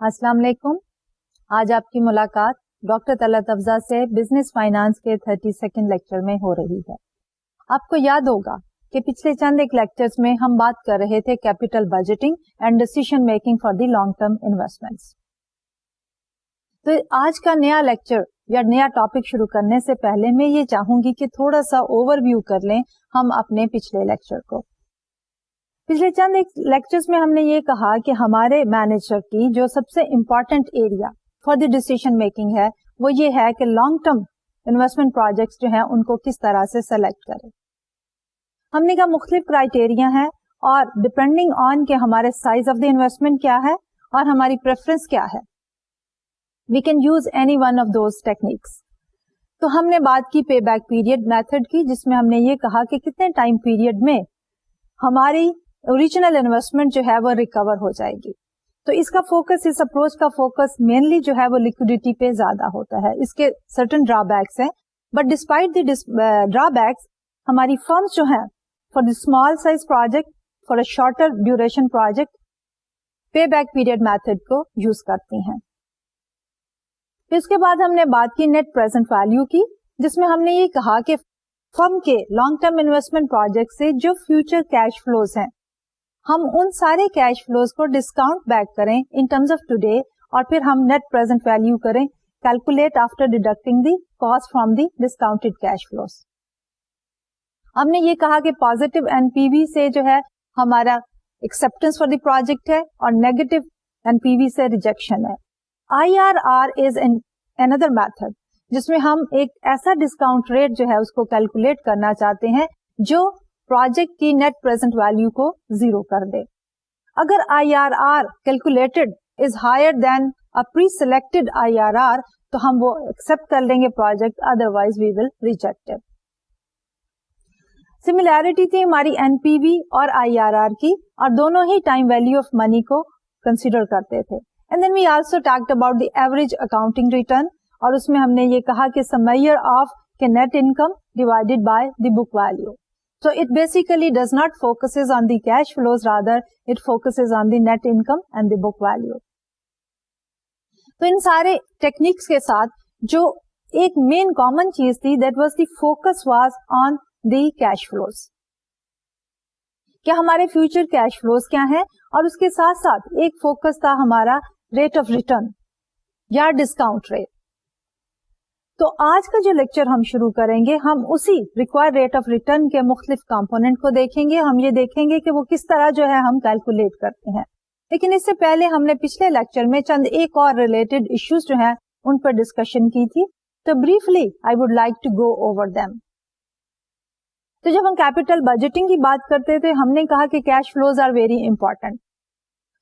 السلام علیکم. آج آپ کی ملاقات ڈاکٹر طلعت افضا سے بزنس فائنانس کے 32 لیکچر میں ہو رہی ہے. آپ کو یاد ہوگا کہ پچھلے چند ایک لیکچرز میں ہم بات کر رہے تھے capital budgeting and decision making for the long term investments. تو آج کا نیا لیکچر یا نیا ٹاپک شروع کرنے سے پہلے میں یہ چاہوں گی کہ تھوڑا سا اوور ویو کر لیں ہم اپنے پچھلے لیکچر کو. پچھلے چند ایک لیکچرز میں ہم نے یہ کہا کہ ہمارے مینیجر کی جو سب سے important area for the decision making ہے وہ یہ ہے کہ لانگ ٹرم انویسٹمنٹ پروجیکٹس جو ہیں ان کو کس طرح سے سلیکٹ کرے. ہم نے کہا مختلف کرائیٹیریا ہیں اور ڈپینڈنگ آن کہ ہمارے سائز آف دی انویسٹمنٹ کیا ہے اور ہماری پریفرنس کیا ہے we can use any one of those techniques. تو ہم نے بات کی پے بیک پیریڈ میتھڈ کی, جس میں ہم نے یہ کہا کہ کتنے ٹائم پیریڈ میں ہماری اوریجنل انویسٹمنٹ جو ہے وہ ریکور ہو جائے گی. تو اس کا فوکس, اس اپروچ کا فوکس مینلی جو ہے وہ لیکوڈیٹی پہ زیادہ ہوتا ہے. اس کے سرٹن ڈرا بیکس ہیں, but despite the drawbacks ہماری فرمز جو ہیں for the small size project, for a shorter duration project, payback period method کو یوز کرتی ہیں. پھر اس کے بعد ہم نے بات کی نیٹ پریزنٹ ویلیو کی, جس میں ہم نے یہ کہا کہ فرم کے لانگ ٹرم انویسٹمنٹ پروجیکٹ سے جو فیوچر کیش فلوز ہیں ہم ان سارے کیش فلوز کو ڈسکاؤنٹ بیک کریں ان ٹرمز آف ٹوڈے, اور پھر ہم نیٹ پریزنٹ ویلیو کریں calculate after deducting the cost from the discounted cash flows. ہم نے یہ کہا کہ پازیٹو این پی وی سے جو ہے ہمارا ایکسپٹینس فار دی پروجیکٹ ہے اور نیگیٹو این پی وی سے ریجیکشن ہے. I R R is another method جس میں ہم ایک ایسا ڈسکاؤنٹ ریٹ جو ہے اس کو کیلکولیٹ کرنا چاہتے ہیں جو پروجیکٹ کی نیٹ پریزنٹ ویلیو کو زیرو کر دے. اگر I R R calculated is higher than a preselected I R R تو ہم وہ ایکسپٹ کر لیں گے project, otherwise we will reject it. Similarity تھی ہماری این پی وی اور آئی آر آر کی, اور دونوں ہی ٹائم ویلیو آف منی کو کنسیڈر کرتے تھے. And then we also talked about the average accounting return, اور اس میں ہم نے یہ کہا کہ سم میئر آف کہ net income divided by the book value. So it basically does not focuses on the cash flows, rather it focuses on the net income and the book value. تو ان سارے techniques کے ساتھ جو ایک مین common چیز تھی that was the focus was on the cash flows. کہ ہمارے فیوچر کیش فلوز کیا ہیں, اور اس کے ساتھ ساتھ ایک فوکس تھا ہمارا ریٹ آف ریٹرن یا ڈسکاؤنٹ ریٹ. تو آج کا جو لیکچر ہم شروع کریں گے ہم اسی ریکوائر ریٹ آف ریٹرن کے مختلف کمپوننٹ کو دیکھیں گے. ہم یہ دیکھیں گے کہ وہ کس طرح جو ہے ہم کیلکولیٹ کرتے ہیں. لیکن اس سے پہلے ہم نے پچھلے لیکچر میں چند ایک اور ریلیٹڈ ایشوز جو ہیں ان پر ڈسکشن کی تھی. تو briefly I would like to go over them. تو جب ہم کیپٹل بجٹنگ کی بات کرتے تھے ہم نے کہا کہ cash flows are very important.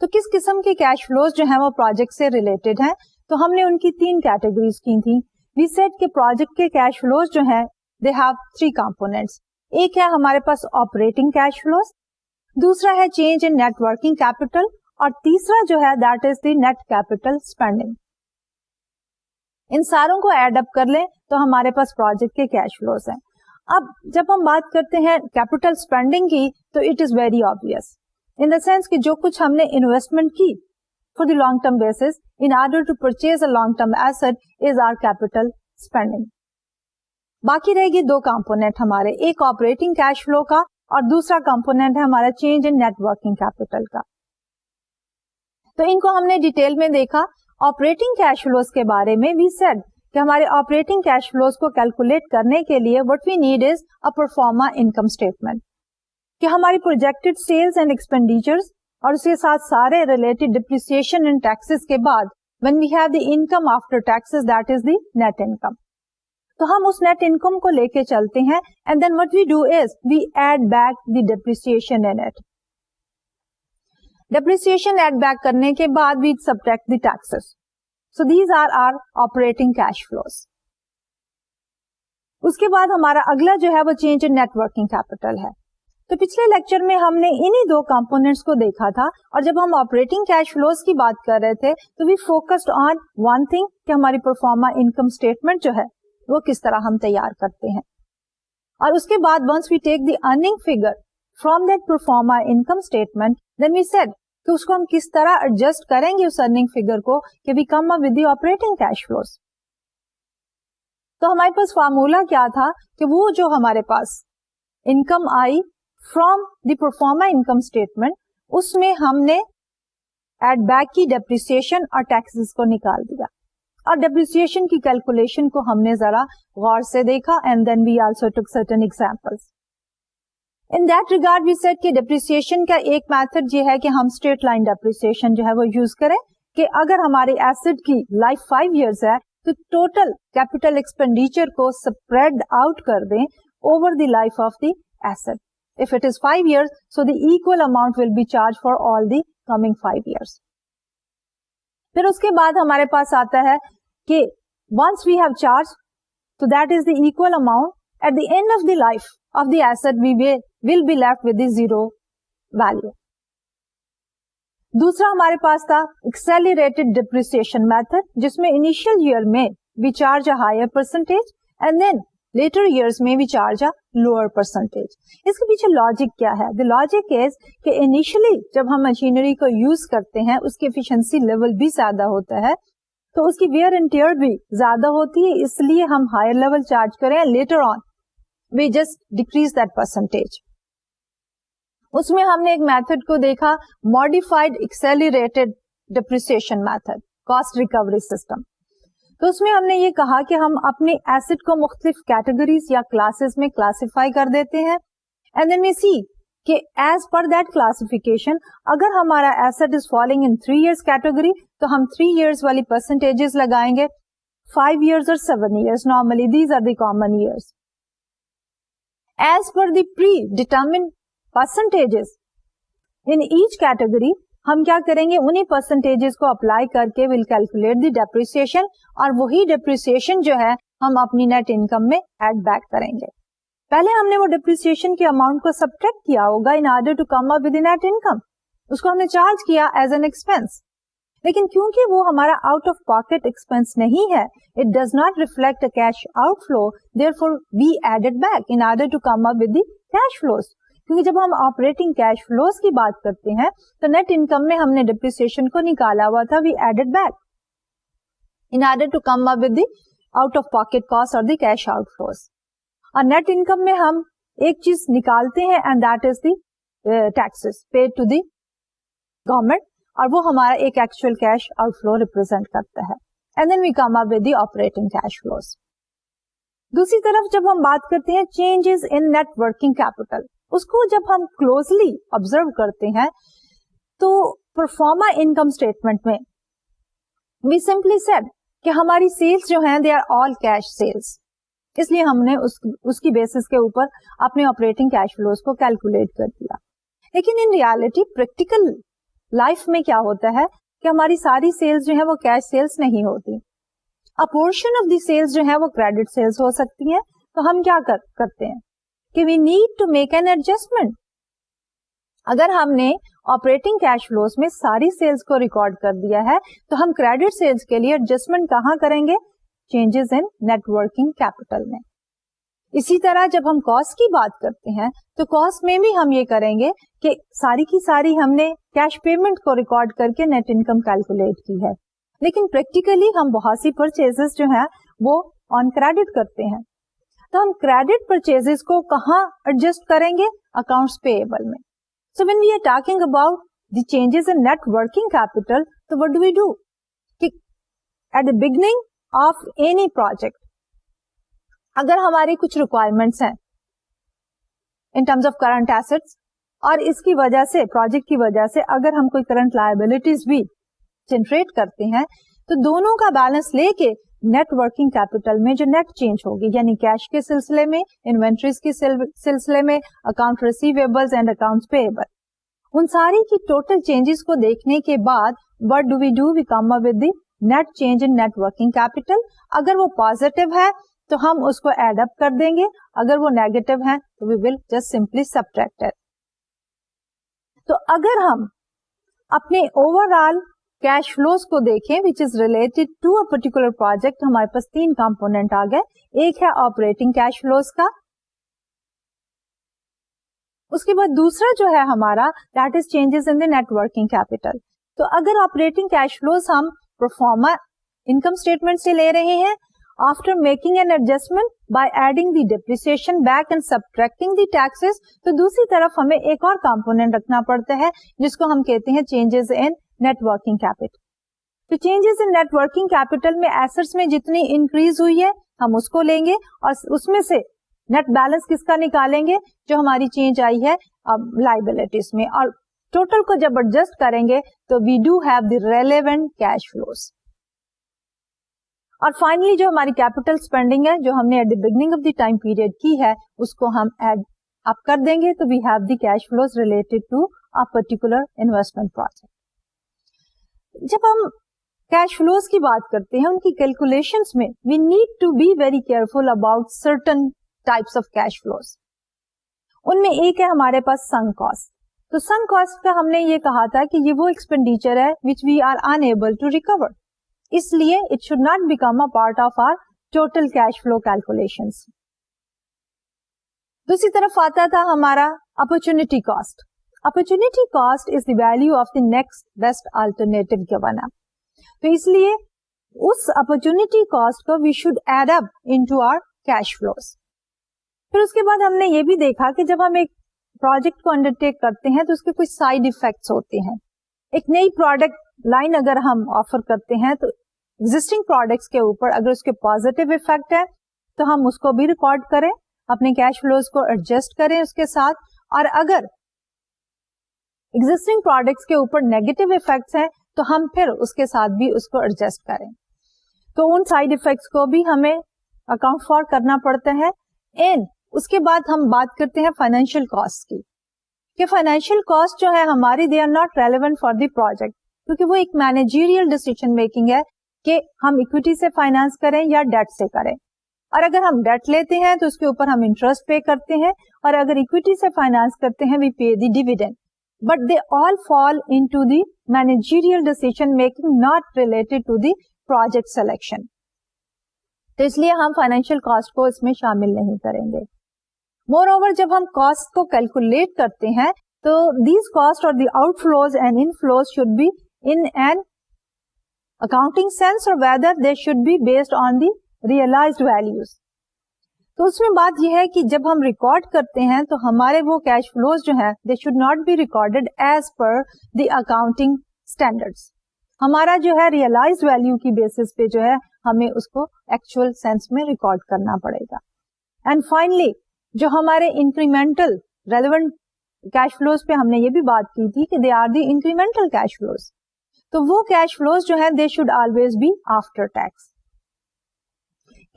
تو کس قسم کے کیش فلوز جو ہیں وہ پروجیکٹ سے ریلیٹڈ ہیں, تو ہم نے ان کی 3 کیٹیگریز کی تھیں. We said کہ پروجیکٹ کے کیش فلوز جو ہیں they have 3 components. ایک ہے ہمارے پاس آپریٹنگ کیش فلوز, دوسرا ہے change in net working capital, اور تیسرا جو ہے that is the net capital spending. ان ساروں کو ایڈ اپ کر لیں تو ہمارے پاس پروجیکٹ کے کیش فلوز ہیں. اب جب ہم بات کرتے ہیں کیپٹل اسپینڈنگ کی تو it is very obvious in the sense کہ جو کچھ ہم نے انویسٹمنٹ کی for the long term basis in order to purchase a long term asset is our capital spending. باقی رہے گی 2 کمپونیٹ ہمارے, ایک آپریٹنگ کیش فلو کا اور دوسرا کمپونیٹ ہے ہمارا change in net working capital کا. تو ان کو ہم نے ڈیٹیل میں دیکھا. آپریٹنگ کیش فلوز کے بارے میں وی سیڈ کہ ہمارے آپریٹنگ کیش فلوز کو کیلکولیٹ کرنے کے لیے what we need is a pro forma income statement, کہ ہماری پروجیکٹڈ سیلز اینڈ ایکسپینڈیچرز اور اس کے ساتھ سارے ریلیٹڈ ڈپریسیشن اینڈ ٹیکسز کے بعد when we have the income after taxes, that is the net income. تو ہم اس نیٹ انکم کو لے کے چلتے ہیں and then what we do is we add back the depreciation in it. Depreciation add back کرنے کے بعد we subtract the taxes. So these are our operating cash flows. اس کے بعد ہمارا اگلا جو ہے وہ change in net working capital ہے. تو پچھلے لیکچر میں ہم نے انہی 2 کمپونیٹس کو دیکھا تھا, اور جب ہم آپریٹنگ کیش فلوز کی بات کر رہے تھے تو we focused on one thing کہ ہماری پرفارما انکم اسٹیٹمنٹ جو ہے وہ کس طرح ہم تیار کرتے ہیں. اور اس کے بعد once we take the earning figure from that pro forma income statement then we said कि उसको हम किस तरह एडजस्ट करेंगे उस अर्निंग फिगर को कि we come up with the operating cash flows. तो हमारे पास फार्मूला क्या था कि वो जो हमारे पास इनकम आई from the pro forma income statement, उसमें हमने एड बैक की डेप्रिसिएशन और टैक्सेस को निकाल दिया, और डेप्रिसिएशन की कैलकुलेशन को हमने जरा गौर से देखा, and then we also took certain examples. In that regard we said कि डेप्रिसिएशन का एक मेथड ये है कि हम स्ट्रेट लाइन डेप्रिसिएशन जो है वो यूज करें, कि अगर हमारे एसेट की लाइफ 5 इयर्स है तो टोटल कैपिटल एक्सपेंडिचर को स्प्रेड आउट कर दें over the life of the asset. If it is 5 years, so the equal amount will be charged for all the coming 5 years. फिर उसके बाद हमारे पास आता है कि once we have charged, so that is the equal amount at the end of the life of the asset we will be left with the zero value. दूसरा हमारे पास था accelerated depreciation method, जिसमें initial year में we charge a higher percentage and then later years में we charge a lower percentage. इसके पीछे logic क्या है? The logic is कि initially जब हम मशीनरी को यूज करते हैं उसकी एफिशिएंसी लेवल भी ज्यादा होता है, तो उसकी वेयर एंड टेयर भी ज्यादा होती है, इसलिए हम हायर लेवल चार्ज करें, later on we just decrease that percentage. उसमें हमने एक मेथड को देखा, modified accelerated depreciation method, cost recovery system. तो उसमें हमने ये कहा कि हम अपने एसेट को मुख्तलिफ कैटेगरीज या क्लासेस में क्लासिफाई कर देते हैं, एंड देन वी सी कि एज पर दैट क्लासिफिकेशन अगर हमारा asset is falling in 3 years category तो हम 3 इयर्स वाली परसेंटेजेस लगाएंगे, 5 इयर्स और 7 years, normally these are the common years. As per the predetermined percentages in each category हम क्या करेंगे, उन्हीं परसेंटेजेस को अप्लाई करके विल कैलकुलेट द डेप्रिसिएशन, और वही डेप्रिसिएशन जो है हम अपनी नेट इनकम में ऐड बैक करेंगे। पहले हमने वो डेप्रिसिएशन के अमाउंट को सब्ट्रैक्ट किया होगा in order to come up with net income, उसको हमने चार्ज किया एज एन एक्सपेंस, लेकिन क्योंकि वो हमारा आउट ऑफ पॉकेट एक्सपेंस नहीं है, it does not reflect a cash outflow, therefore we added back in order to come up with the cash flows. क्योंकि जब हम ऑपरेटिंग कैश फ्लोज की बात करते हैं तो नेट इनकम में हमने डिप्रिसिएशन को निकाला हुआ था, we added back in order to come up with the out of pocket cost और द कैश आउटफ्लोज। और नेट इनकम में हम एक चीज निकालते हैं and that is the taxes paid to the government, और वो हमारा एक एक्चुअल कैश आउटफ्लो रिप्रेजेंट करता है, and then we come up with the operating cash flows. दूसरी तरफ जब हम बात करते हैं changes in net working capital, उसको जब हम क्लोजली ऑब्जर्व करते हैं तो परफॉर्मा इनकम स्टेटमेंट में वी सिंपली सेड कि हमारी सेल्स जो हैं they are all cash sales, इसलिए हमने उसकी बेसिस के ऊपर अपने ऑपरेटिंग कैश फ्लोज को कैलकुलेट कर दिया। लेकिन इन रियलिटी प्रैक्टिकल लाइफ में क्या होता है कि हमारी सारी सेल्स जो है वो कैश सेल्स नहीं होती, a portion of the sales जो है वो क्रेडिट सेल्स हो सकती है। तो हम क्या करते हैं कि we need to make an adjustment. अगर हमने ऑपरेटिंग कैश फ्लोज में सारी सेल्स को रिकॉर्ड कर दिया है तो हम क्रेडिट सेल्स के लिए एडजस्टमेंट कहां करेंगे, changes in net working capital में। इसी तरह जब हम कॉस्ट की बात करते हैं तो कॉस्ट में भी हम ये करेंगे कि सारी की सारी हमने कैश पेमेंट को रिकॉर्ड करके नेट इनकम कैलकुलेट की है, लेकिन प्रैक्टिकली हम बहुत सी परचेजेस जो है वो ऑन क्रेडिट करते हैं, तो हम क्रेडिट परचेजेस को कहां एडजस्ट करेंगे, अकाउंट्स पेएबल में। So when we are talking about the changes in net working capital, तो व्हाट डू वी डू कि at the beginning of any project अगर हमारी कुछ रिक्वायरमेंट्स हैं in terms of current assets, और इसकी वजह से प्रोजेक्ट की वजह से अगर हम कोई करंट लायबिलिटीज भी जनरेट करते हैं, तो दोनों का बैलेंस लेके नेट वर्किंग कैपिटल में जो नेट चेंज होगी, यानी कैश के सिलसिले में, इन्वेंट्रीज के सिलसिले में, account receivables and accounts payable, उन सारी की टोटल चेंजेस को देखने के बाद what do we come up with the net change in net working capital. अगर वो पॉजिटिव है तो हम उसको एड अप कर देंगे, अगर वो नेगेटिव है तो we will just simply subtract it. तो अगर हम अपने ओवरऑल कैश फ्लोज को देखें which is related to a particular project, हमारे पास 3 कंपोनेंट आ गए। एक है ऑपरेटिंग कैश फ्लोज का, उसके बाद दूसरा जो है हमारा that is changes in the net working capital. तो अगर ऑपरेटिंग कैश फ्लोज हम प्रोफॉर्मा इनकम स्टेटमेंट से ले रहे हैं, after making an adjustment by adding the depreciation back and subtracting the taxes, तो दूसरी तरफ हमें एक और कंपोनेंट रखना पड़ता है जिसको हम कहते हैं changes in net working capital. तो changes in net working capital में एसेट्स में जितनी इंक्रीज हुई है हम उसको लेंगे और उसमें से नेट बैलेंस किसका निकालेंगे, जो हमारी चेंज आई है अब लाइबिलिटीज में, और टोटल को जब एडजस्ट करेंगे तो we do have the relevant cash flows. और फाइनली जो हमारी कैपिटल स्पेंडिंग है जो हमने at the beginning of the time period की है उसको हम ऐड अप कर देंगे, तो we have the cash flows related to a particular investment project. जब हम कैश फ्लोज की बात करते हैं उनकी कैलकुलेशंस में we need to be very careful about certain types of cash flows. उनमें एक है हमारे पास संक कॉस्ट. तो संक कॉस्ट का हमने ये कहा था कि ये वो एक्सपेंडिचर है which we are unable to recover, इसलिए it should not become a part of our total cash flow calculations. दूसरी तरफ आता था हमारा opportunity cost. Opportunity cost is the value of the next best alternative given up. तो इसलिए उस opportunity cost को we should add up into our cash flows. फिर उसके बाद हमने ये भी देखा कि जब हम एक प्रोजेक्ट को अंडरटेक करते हैं तो उसके कुछ साइड इफेक्ट्स होते हैं. एक नई प्रोडक्ट लाइन अगर हम ऑफर करते हैं तो एग्जिस्टिंग प्रोडक्ट्स के ऊपर अगर उसके पॉजिटिव इफेक्ट है तो हम उसको भी रिकॉर्ड करें, अपने कैश फ्लोज को एडजस्ट करें उसके साथ. और अगर एग्जिस्टिंग प्रोडक्ट्स के ऊपर नेगेटिव इफेक्ट्स हैं तो हम फिर उसके साथ भी उसको एडजस्ट करें. तो उन साइड इफेक्ट्स को भी हमें अकाउंट फॉर करना पड़ता है. एंड उसके बाद हम बात करते हैं फाइनेंशियल कॉस्ट की, कि फाइनेंशियल कॉस्ट जो है हमारी they are not relevant for the project, क्योंकि वो एक मैनेजरियल डिसीजन मेकिंग है कि हम इक्विटी से फाइनेंस करें या डेट से करें. और अगर हम डेट लेते हैं तो उसके ऊपर हम इंटरेस्ट पे करते हैं, और अगर इक्विटी से फाइनेंस करते हैं we pay the dividend. But they all fall into the managerial decision making not related to the project selection. तो इसलिए हम फाइनेंशियल कॉस्ट को इसमें शामिल नहीं करेंगे. मोर ओवर जब हम कॉस्ट को कैलकुलेट करते हैं तो दीज कॉस्ट और the outflows and inflows should be in an accounting sense और whether they should be based on the realized values. तो उसमें बात यह है कि जब हम रिकॉर्ड करते हैं तो हमारे वो कैश फ्लोज जो है they should not be recorded as per the accounting standards. हमारा जो है रियलाइज्ड वैल्यू की बेसिस पे जो है हमें उसको एक्चुअल सेंस में रिकॉर्ड करना पड़ेगा. एंड फाइनली जो हमारे इंक्रीमेंटल रेलेवेंट कैश फ्लोज पे हमने ये भी बात की थी कि they are the incremental cash flows. तो वो कैश फ्लोज जो है they should always be after tax,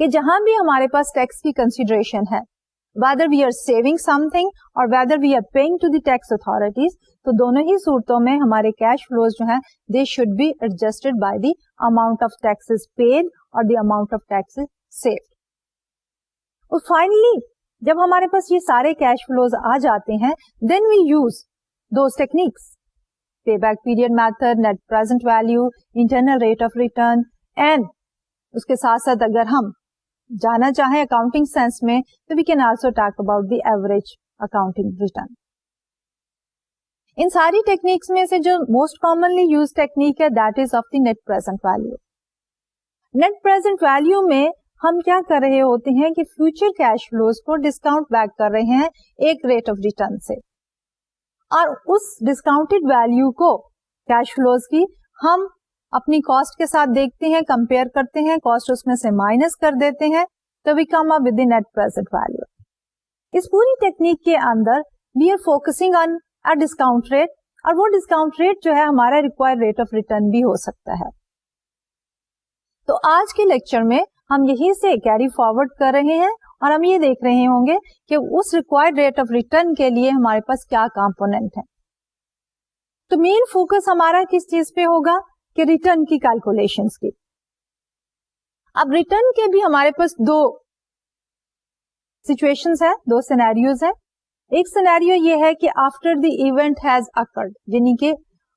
कि जहां भी हमारे पास टैक्स की कंसिडरेशन है, whether we are saving something और whether we are paying to the tax authorities, तो दोनों ही सूरतों में हमारे कैश फ्लोज जो हैं they should be adjusted by the amount of taxes paid और the amount of taxes saved. और फाइनली जब हमारे पास ये सारे कैश फ्लोज आ जाते हैं then we use those techniques, payback period method, net present value, internal rate of return, and उसके साथ साथ अगर हम जाना चाहें अकाउंटिंग सेंस में तो we can also talk about the average accounting return. इन सारी टेक्निक्स में से जो मोस्ट कॉमनली यूज टेक्निक है that is of the net present value. Net present value में हम क्या कर रहे होते हैं कि फ्यूचर कैश फ्लोज को डिस्काउंट बैक कर रहे हैं एक रेट ऑफ रिटर्न से, और उस डिस्काउंटेड वैल्यू को कैश फ्लोज की हम अपनी कॉस्ट के साथ देखते हैं, कंपेयर करते हैं, कॉस्ट उसमें से माइनस कर देते हैं, तो we come up with the net present value. इस पूरी टेक्निक के अंदर we are focusing on a discount rate, और वो डिस्काउंट रेट जो है हमारा रिक्वायर्ड रेट ऑफ रिटर्न भी हो सकता है. तो आज के लेक्चर में हम यही से कैरी फॉरवर्ड कर रहे हैं और हम ये देख रहे होंगे कि उस रिक्वायर्ड रेट ऑफ रिटर्न के लिए हमारे पास क्या कंपोनेंट है. तो मेन फोकस हमारा किस चीज पे होगा कि रिटर्न की कैलकुलेशंस की. अब रिटर्न के भी हमारे पास दो सिचुएशंस है, दो सिनेरियोज है. एक सिनेरियो ये है कि after the event has occurred, यानी कि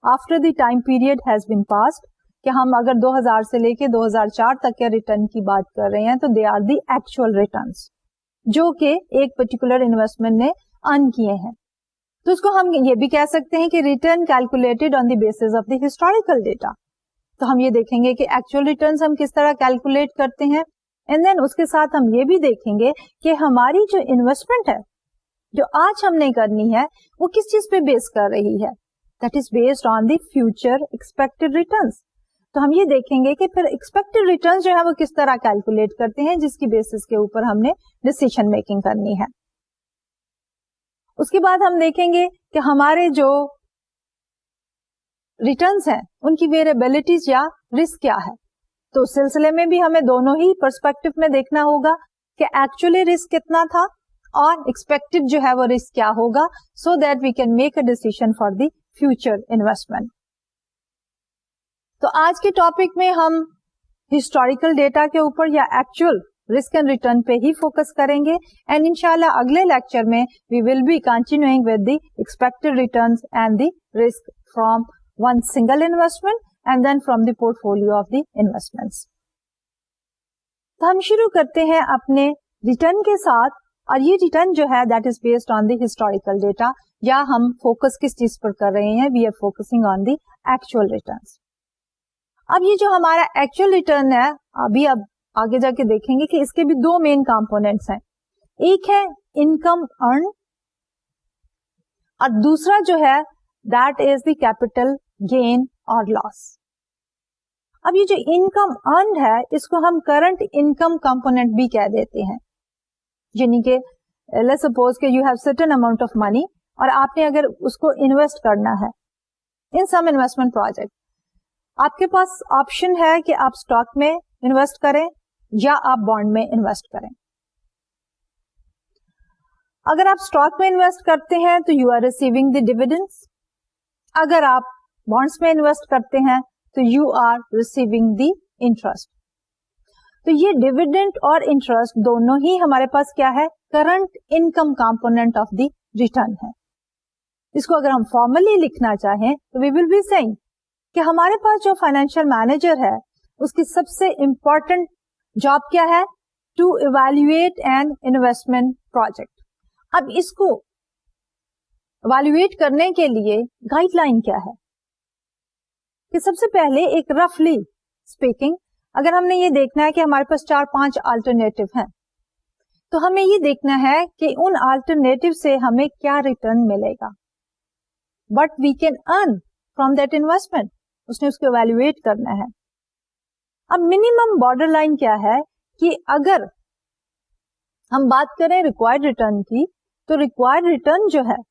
after the time period has been passed, कि हम अगर 2000 से लेके 2004 तक के रिटर्न की बात कर रहे हैं तो they are the actual returns जो कि एक पर्टिकुलर इन्वेस्टमेंट ने अर्न किए हैं. تو اس کو ہم یہ بھی کہہ سکتے ہیں کہ return calculated on the basis of the historical data. تو ہم یہ دیکھیں گے کہ ایکچوئل ریٹرنز ہم کس طرح کیلکولیٹ کرتے ہیں, اینڈ دین اس کے ساتھ ہم یہ بھی دیکھیں گے کہ ہماری جو انویسٹمنٹ ہے جو آج ہم نے کرنی ہے وہ کس چیز پہ بیس کر رہی ہے, that is based on the future expected returns. تو ہم یہ دیکھیں گے کہ پھر ایکسپیکٹڈ ریٹرنز جو ہے وہ کس طرح کیلکولیٹ کرتے ہیں جس کی بیسس کے اوپر ہم نے ڈسیشن میکنگ کرنی ہے. اس کے بعد ہم دیکھیں گے کہ ہمارے جو ریٹرنز ہیں ان کی ویریبلٹیز یا رسک کیا ہے. تو اس سلسلے میں بھی ہمیں دونوں ہی پرسپیکٹو میں دیکھنا ہوگا کہ ایکچولی رسک کتنا تھا اور ایکسپیکٹڈ جو ہے وہ رسک کیا ہوگا, so that we can make a decision for the future investment. تو آج کے ٹاپک میں ہم ہسٹوریکل ڈیٹا کے اوپر یا ایکچوئل رسک اینڈ ریٹرن پہ ہی فوکس کریں گے, اینڈ انشاءاللہ اگلے لیکچر میں we will be continuing with the expected returns and the risk from one single investment and then from the portfolio of the investments. تو ہم شروع کرتے ہیں اپنے ریٹرن کے ساتھ, اور یہ ریٹرن جو ہے that is based on the historical data, یا ہم فوکس کس چیز پر کر رہے ہیں, we are focusing on the actual returns. اب یہ جو ہمارا ایکچوئل ریٹرن ہے, اب آگے جا کے دیکھیں گے کہ اس کے بھی دو مین کمپونیٹس ہیں. ایک ہے انکم ارن, اور دوسرا جو ہے that is the capital gain اور لاس. اب یہ جو انکم ارنڈ ہے اس کو ہم کرنٹ انکم کمپونیٹ بھی کہہ دیتے ہیں, یعنی کہ لیٹس سپوز کہ you have certain amount of money اور آپ نے اگر اس کو انویسٹ کرنا ہے ان سم انویسٹمنٹ پروجیکٹ, آپ کے پاس آپشن ہے کہ آپ اسٹاک میں انویسٹ کریں یا آپ بانڈ میں انویسٹ کریں. اگر آپ اسٹاک میں انویسٹ کرتے ہیں تو you are receiving the dividends, اگر آپ بانڈس میں انویسٹ کرتے ہیں تو you are receiving the interest. تو یہ ڈیویڈنڈ اور انٹرسٹ دونوں ہی ہمارے پاس کیا ہے, current income component of the return ہے. اس کو اگر ہم فارملی لکھنا چاہیں تو وی ول بی سیئنگ کہ ہمارے پاس جو فائنینشیل مینیجر ہے اس کی سب سے امپورٹنٹ جاب کیا ہے, to evaluate an investment project. اب اس کو ایویلویٹ کرنے کے لیے گائیڈ لائن کیا ہے کہ سب سے پہلے ایک رفلی اسپیکنگ اگر ہم نے یہ دیکھنا ہے کہ ہمارے پاس 4-5 آلٹرنیٹو ہیں تو ہمیں یہ دیکھنا ہے کہ ان آلٹرنیٹو سے ہمیں کیا ریٹرن ملے گا, but we can earn from that investment. اس نے اس کو ایویلویٹ کرنا ہے. اب منیمم بارڈر لائن کیا ہے کہ اگر ہم بات کریں ریکوائرڈ ریٹرن کی تو ریکوائرڈ ریٹرن جو ہے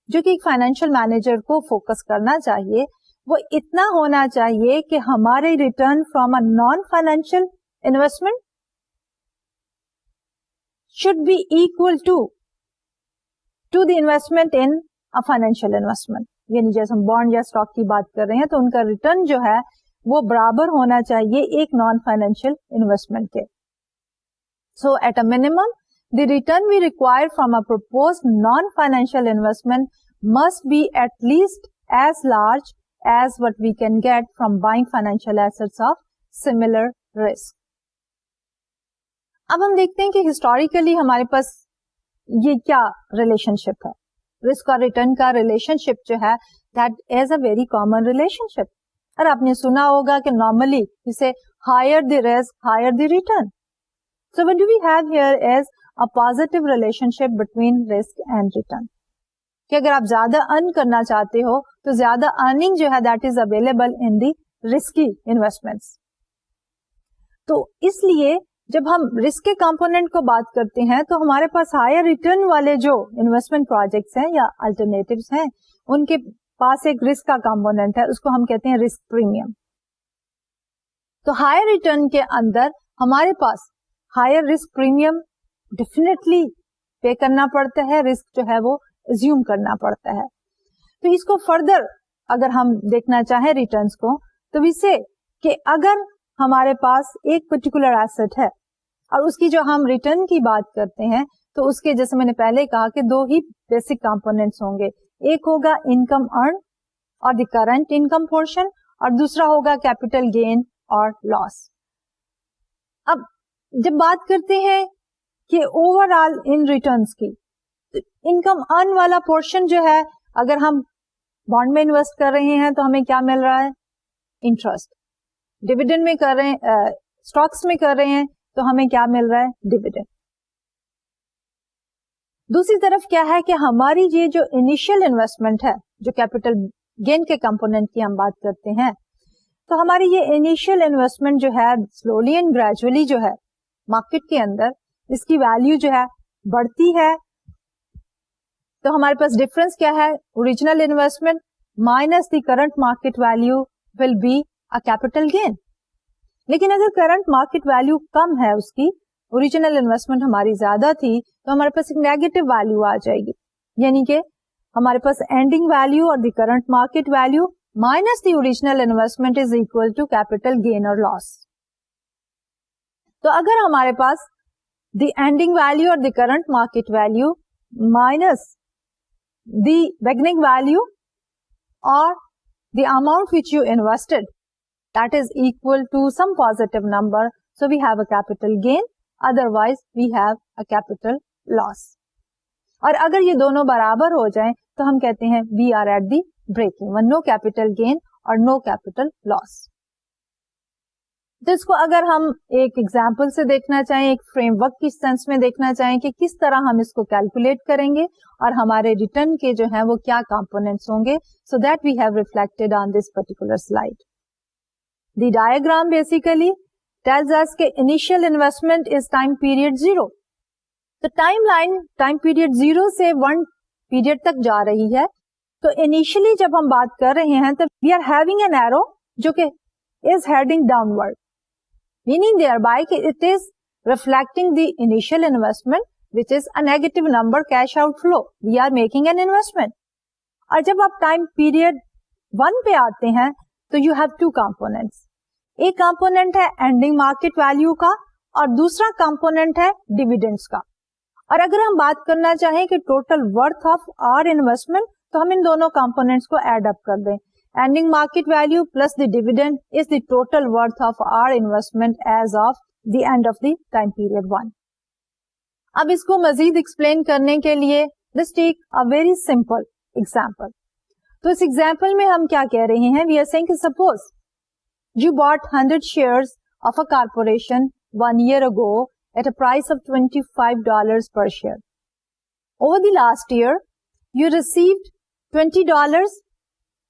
جو کہ ایک فائنینشیل مینیجر کو فوکس کرنا چاہیے وہ اتنا ہونا چاہیے کہ ہمارے return from a naan financial investment should be equal to the investment in a financial investment. یعنی جیسے ہم بانڈ یا اسٹاک کی بات کر رہے ہیں تو ان کا ریٹرن جو ہے وہ برابر ہونا چاہیے ایک نان فائنینشیل انویسٹمنٹ کے. So at a minimum the return we require from a proposed non-financial investment must be at least as large as what we can get from buying financial assets of similar risk. اب ہم دیکھتے ہیں کہ historically ہمارے پاس یہ کیا relation شپ ہے. Risk اور ریٹرن کا ریلیشن شپ جو ہے that is a very common relationship. اور آپ نے سنا ہوگا کہ نارملی اسے higher the risk higher the return. So what do we have here is a positive relationship between risk and return. کہ اگر آپ زیادہ ارن کرنا چاہتے ہو تو زیادہ ارننگ جو ہے that is available in the risky investments. تو اس لیے جب ہم رسک کے کمپوننٹ کو بات کرتے ہیں تو ہمارے پاس ہائر ریٹرن والے جو انویسٹمنٹ پروجیکٹس ہیں یا الٹرنیٹیوز ہیں ان کے پاس ایک رسک کا کمپوننٹ ہے, اس کو ہم کہتے ہیں رسک پریمیم. تو ہائر ریٹرن کے اندر ہمارے پاس ہائر رسک پریمیم ڈیفینیٹلی پے کرنا پڑتا ہے, رسک جو ہے وہ ایزیوم کرنا پڑتا ہے. تو اس کو فردر اگر ہم دیکھنا چاہیں ریٹرنس کو تو اسے کہ اگر ہمارے پاس ایک پرٹیکولر ایسٹ ہے اور اس کی جو ہم ریٹرن کی بات کرتے ہیں تو اس کے جیسے میں نے پہلے کہا کہ دو ہی بیسک کمپونیٹس ہوں گے. ایک ہوگا انکم ارن اور دی کرنٹ انکم پورشن, اور دوسرا ہوگا کیپٹل گین اور لاس. اب جب بات کرتے ہیں کہ اوور آل ان ریٹرنس کی انکم ارن والا پورشن جو ہے اگر ہم بانڈ میں انویسٹ کر رہے ہیں تو ہمیں کیا مل رہا ہے؟ انٹرسٹ. ڈیویڈنڈ میں کر رہے ہیں, اسٹاکس میں کر رہے ہیں تو ہمیں کیا مل رہا ہے؟ ڈیویڈنڈ. دوسری طرف کیا ہے کہ ہماری یہ جو انیشیل انویسٹمنٹ ہے, جو کیپٹل گین کے کمپوننٹ کی ہم بات کرتے ہیں, تو ہماری یہ انیشیل انویسٹمنٹ جو ہے سلولی اینڈ گریجولی جو ہے مارکیٹ کے اندر اس کی ویلیو جو ہے بڑھتی ہے. تو ہمارے پاس ڈفرنس کیا ہے؟ Original investment minus the current market value will be a capital gain. لیکن اگر کرنٹ مارکیٹ ویلیو کم ہے, اس کی اوریجنل انویسٹمنٹ ہماری زیادہ تھی, تو ہمارے پاس ایک نیگیٹو ویلیو آ جائے گی. یعنی کہ ہمارے پاس اینڈنگ ویلیو اور the current market value minus the original investment is equal to capital gain اور لاس. تو اگر ہمارے پاس دی اینڈنگ ویلیو اور the current market value minus the beginning value اور the amount which you invested that is equal to some positive number, so we have a capital gain, otherwise we have a capital loss. اور اگر یہ دونوں برابر ہو جائیں تو ہم کہتے ہیں we are at the break even, no capital gain اور no capital loss. تو اس کو اگر ہم ایک ایگزامپل سے دیکھنا چاہیں, ایک فریم ورک کی سینس میں دیکھنا چاہیں کہ کس طرح ہم اس کو کیلکولیٹ کریں گے اور ہمارے ریٹرن کے جو ہیں وہ کیا کمپونیٹس ہوں گے, so that we have reflected on this particular slide. The diagram basically tells us کہ initial investment is time period 0. تو ٹائم لائن ٹائم پیریڈ 0 سے 1 پیریڈ تک جا رہی ہے. تو انیشلی جب ہم بات کر رہے ہیں تو we are having an arrow جو کہ is heading downward, meaning thereby کہ it is reflecting the initial investment which is a negative number cash outflow. We are making an investment. اور جب آپ ٹائم پیریڈ 1 پہ آتے ہیں تو یو ہیو 2 کمپونیٹس. ایک کمپونیٹ ہے اینڈنگ مارکیٹ ویلیو کا اور دوسرا کمپونیٹ ہے ڈیویڈینڈس کا. اور اگر ہم بات کرنا چاہیں کہ total worth of our investment تو ہم ان دونوں کمپونیٹس کو ایڈ اپ کر دیں. Ending market value plus the dividend is the total worth of our investment as of the end of the time period 1. اب اس کو مزید ایکسپلین کرنے کے لیے let's take a very simple example. تو اس ایگزامپل میں ہم کیا کہہ رہے ہیں, وی آر سیئنگ کہ suppose you bought 100 shares of a corporation 1 year ago at a price of $25 per share. Over the last year, you received $20,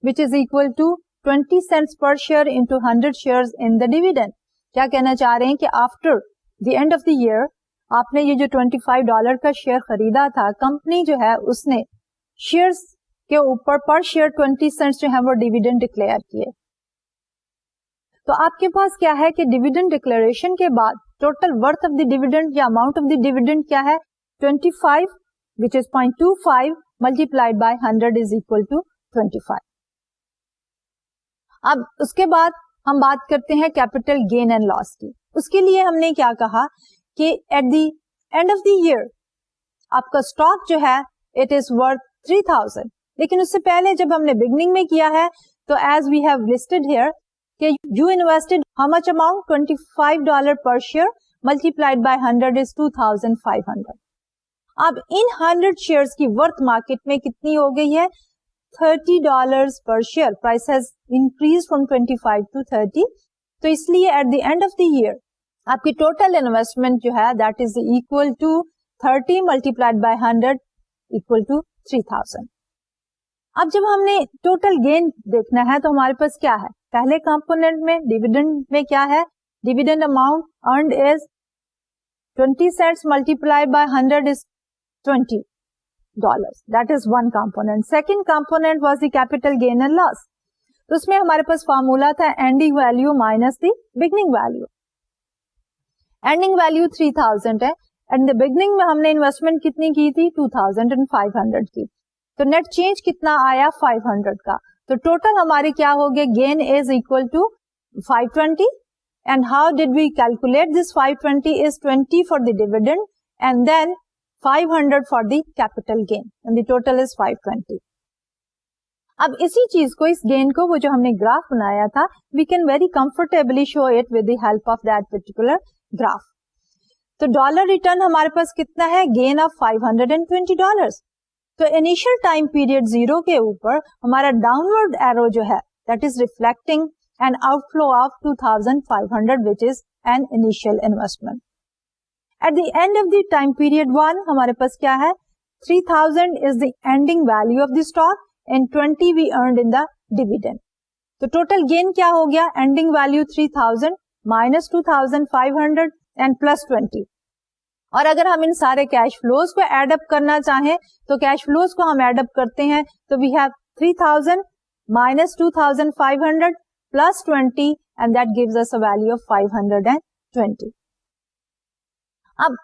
which is equal to 20 cents per share into 100 shares in the dividend. کیا کہنا چاہ رہے ہیں کہ after the end of the year, آپ نے یہ جو $25 کا شیئر خریدا تھا, کمپنی جو ہے اس نے شیئرز کے اوپر پر شیئر 20 سینٹس جو ہے وہ ڈیویڈنڈ ڈکلیئر کیے. تو آپ کے پاس کیا ہے کہ ڈیویڈنڈ ڈکلیریشن کے بعد total worth of the dividend یا اماؤنٹ آف دی ڈیویڈنڈ کیا ہے, 25 which is 0.25 multiplied by 100 is equal to 25. اب اس کے بعد ہم بات کرتے ہیں کیپٹل گین اینڈ لاس کی. اس کے لیے ہم نے کیا کہا کہ at the end of the year آپ کا اسٹاک جو ہے اٹ از ورتھ 3000. لیکن اس سے پہلے جب ہم نے بگننگ میں کیا ہے تو as we have listed here کہ you invested how much amount $25 per share multiplied by 100 is 2500. اب ان 100 شیئرس کی ورتھ مارکیٹ میں کتنی ہو گئی ہے, $30 per share. Price has increase from 25 to 30. تو اس لیے at the end of the year آپ کی ٹوٹل انویسٹمنٹ جو ہے that is equal to 30 multiplied by 100 equal to 3000. اب جب ہم نے ٹوٹل گین دیکھنا ہے تو ہمارے پاس کیا ہے, پہلے کمپونیٹ میں ڈیویڈنڈ میں کیا ہے, dividend amount earned is 20 cents multiplied by 100 is $20. That is one component. Second component was the capital gain and loss. تو اس میں ہمارے پاس فارمولا تھا ending value minus the beginning value. Ending value 3000 ہے اینڈ دی بگننگ میں ہم نے investment کتنی کی تھی, 2500 کی. تو نیٹ چینج کتنا آیا, 500 کا. تو ٹوٹل ہماری کیا ہوگی, gain is equal to 520. And how did we calculate this 520 is 20 for the dividend and then 500 for the capital gain and the total is 520. اب اسی چیز کو, اس گین کو, وہ جو ہم نے گراف بنایا تھا, we can very comfortably show it with the help of that particular graph. تو ڈالر ریٹرن ہمارے پاس کتنا ہے, گین آف $520. तो इनिशियल टाइम पीरियड 0 के ऊपर हमारा डाउनवर्ड एरो जो है that is reflecting an outflow of 2500 which is an initial investment. Eight the end of the time period 1 हमारे पास क्या है, 3000 is the ending value of the stock and 20 we earned in the dividend. तो total gain क्या हो गया, ending value 3000 minus 2500 and plus 20. और अगर हम इन सारे कैश फ्लोज को एड अप करना चाहें तो कैश फ्लोज को हम एड अप करते हैं तो we have 3000 minus 2500 plus 20 and that gives us a value of 520. अब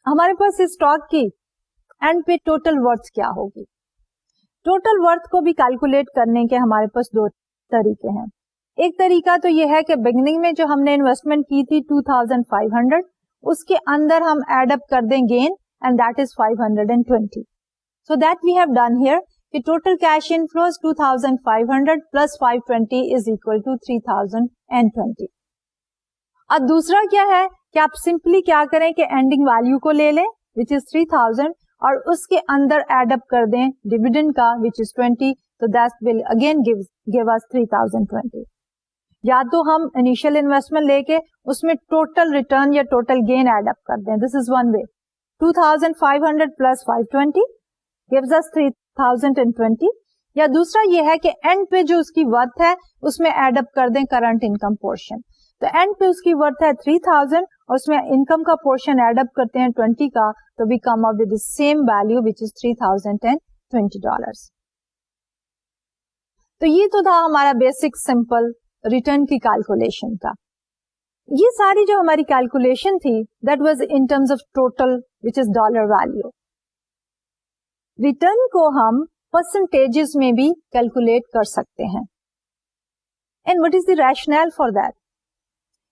हमारे पास इस स्टॉक की एंड पे टोटल वर्थ क्या होगी. टोटल वर्थ को भी कैलकुलेट करने के हमारे पास दो तरीके हैं. एक तरीका तो ये है कि बिगनिंग में जो हमने इन्वेस्टमेंट की थी 2500 उसके अंदर हम एड अप कर दें gain and that is 520. So that we have done here कि total cash inflows 2500 plus 520 is equal to 3020. अब दूसरा क्या है कि आप सिंपली क्या करें कि एंडिंग वैल्यू को ले लें विच इज 3000 और उसके अंदर एड अप कर दें डिविडेंड का विच इज 20. तो that will again give us 3020. या तो हम इनिशियल इन्वेस्टमेंट लेके उसमें टोटल रिटर्न या टोटल गेन एड अप कर दें. This is one way. 2500 plus 520 gives us 3020. या दूसरा ये है कि एंड पे जो उसकी वर्थ है उसमें एड अप कर दें करंट इनकम पोर्शन. तो एंड पे उसकी वर्थ है 3000 और उसमें इनकम का पोर्शन एड अप करते हैं 20 का तो we come up with the same value which is $3020. तो ये तो था हमारा बेसिक सिंपल रिटर्न की कैलकुलेशन का. ये सारी जो हमारी कैलकुलेशन थी that was in terms of total which is dollar value. Return को हम परसेंटेजेस में भी कैलकुलेट कर सकते हैं. And what is the rationale for that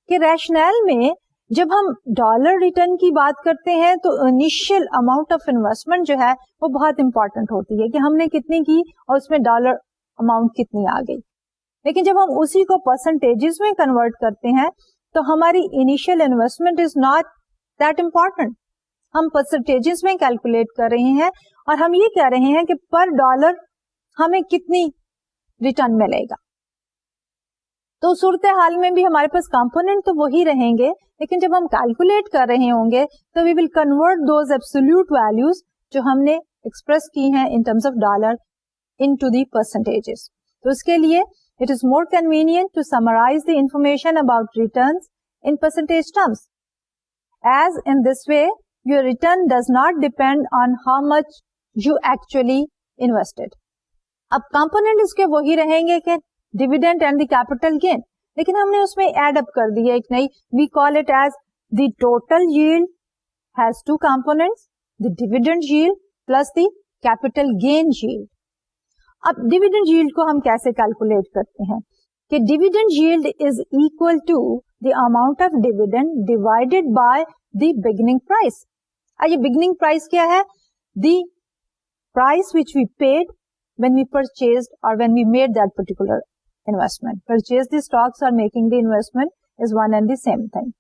कि रैशनल में जब हम डॉलर रिटर्न की बात करते हैं तो इनिशियल अमाउंट ऑफ इन्वेस्टमेंट जो है वो बहुत इंपॉर्टेंट होती है कि हमने कितनी की और उसमें डॉलर अमाउंट कितनी आ गई. लेकिन जब हम उसी को परसेंटेजेस में कन्वर्ट करते हैं तो हमारी initial investment is not that important. हम परसेंटेजेस में कैलकुलेट कर रहे हैं और हम ये कह रहे हैं कि पर डॉलर हमें कितनी रिटर्न मिलेगा. तो सूरत हाल में भी हमारे पास कंपोनेंट तो वही रहेंगे लेकिन जब हम कैलकुलेट कर रहे होंगे तो we will convert those absolute values जो हमने एक्सप्रेस की हैं in terms of dollar into the percentages. तो इसके लिए it is more convenient to summarize the information about returns in percentage terms. As in this way your return does not depend on how much you actually invested. अब component इसके वही रहेंगे कि dividend and the capital gain, लेकिन हमने उसमें add up कर दिया एक नई. We call it as the total yield has two components, the dividend yield plus the capital gain yield. अब डिविडेंड यील्ड को हम कैसे कैलकुलेट करते हैं कि dividend yield is equal to the amount of dividend divided by the beginning price. ये beginning price क्या है? The price which we paid when we purchased or when we made that particular investment. Purchase the stocks or making the investment is one and the same thing.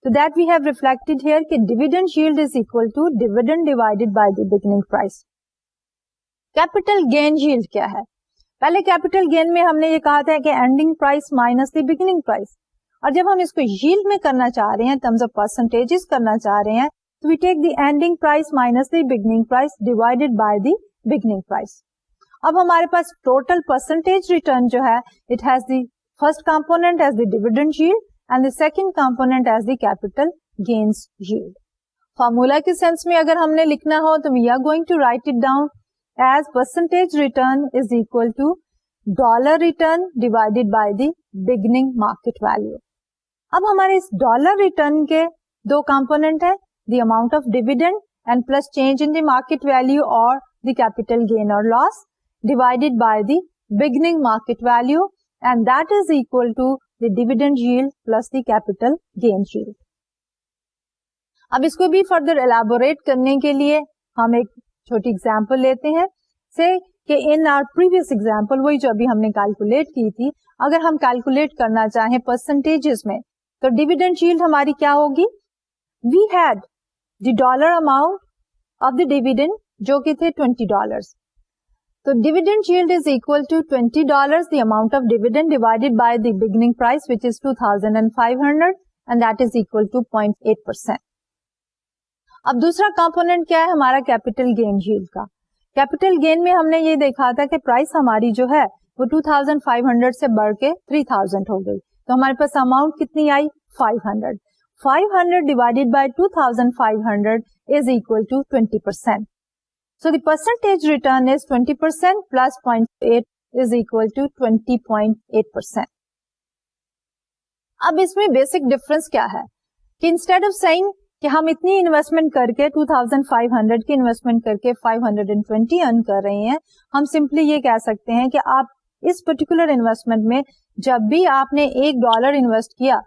So that we have reflected here कि dividend yield is equal to dividend divided by the beginning price. Capital gain yield क्या है? पहले capital gain में हमने ये कहा था कि ending price minus the beginning price. और जब हम इसको yield में करना चाह रहे हैं, terms of percentages करना चाह रहे हैं, तो we take the ending price minus the beginning price divided by the beginning price. अब हमारे पास टोटल परसेंटेज रिटर्न जो है it has the first component as the dividend yield and the second component as the capital gains yield. Formula के sense में अगर हमने लिखना हो तो we are going to write it down as percentage return is equal to dollar return divided by the beginning market value. अब हमारे इस डॉलर रिटर्न के दो कंपोनेंट है, the amount of dividend and plus change in the market value और the capital gain और loss divided by the beginning market value and that is equal to the dividend yield plus the capital gain yield. अब इसको भी further elaborate करने के लिए हम एक छोटी एग्जांपल लेते हैं. से कि in our previous example वही जो अभी हमने कैलकुलेट की थी, अगर हम कैलकुलेट करना चाहें परसेंटेजेस में तो डिविडेंड yield हमारी क्या होगी? We had the dollar amount of the dividend जो कि थे $20. तो dividend yield is equal to $20, the amount of dividend divided by the beginning price, which is 2,500, and that is equal to 0.8%. अब दूसरा component क्या है हमारा कैपिटल गेन यील्ड का. कैपिटल गेन में हमने ये देखा था कि प्राइस हमारी जो है वो 2,500 से बढ़ के 3,000 हो गई. तो हमारे पास अमाउंट कितनी आई 500. 500 divided by 2,500 is equal to 20%. So the percentage return is 20% plus 0.8 is equal to 20.8%. अब इसमें बेसिक डिफरेंस क्या है कि इंस्टेड ऑफ सेइंग कि हम इतनी इन्वेस्टमेंट करके 2,500 की इन्वेस्टमेंट करके 520 अर्न कर रहे हैं, हम सिंपली ये कह सकते हैं कि आप इस पर्टिकुलर इन्वेस्टमेंट में जब भी आपने $1 इन्वेस्ट किया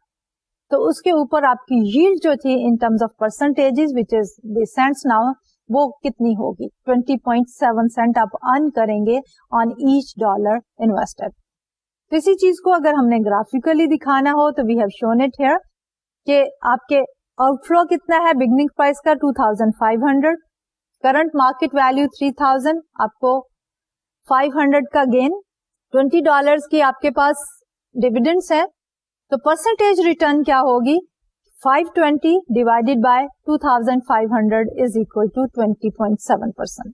तो उसके ऊपर आपकी यील्ड जो थी इन terms of percentages which is the saints now, वो कितनी होगी 20.7 सेंट आप अर्न करेंगे ऑन ईच $1 इन्वेस्टेड. तो इसी चीज को अगर हमने ग्राफिकली दिखाना हो तो we have shown it here कि आपके आउटफ्लो कितना है बिगनिंग प्राइस का 2,500, करंट मार्केट वैल्यू 3,000, आपको 500 का गेन, $20 की आपके पास डिविडेंड्स है, तो परसेंटेज रिटर्न क्या होगी 520 divided by 2,500 is equal to 20.7%.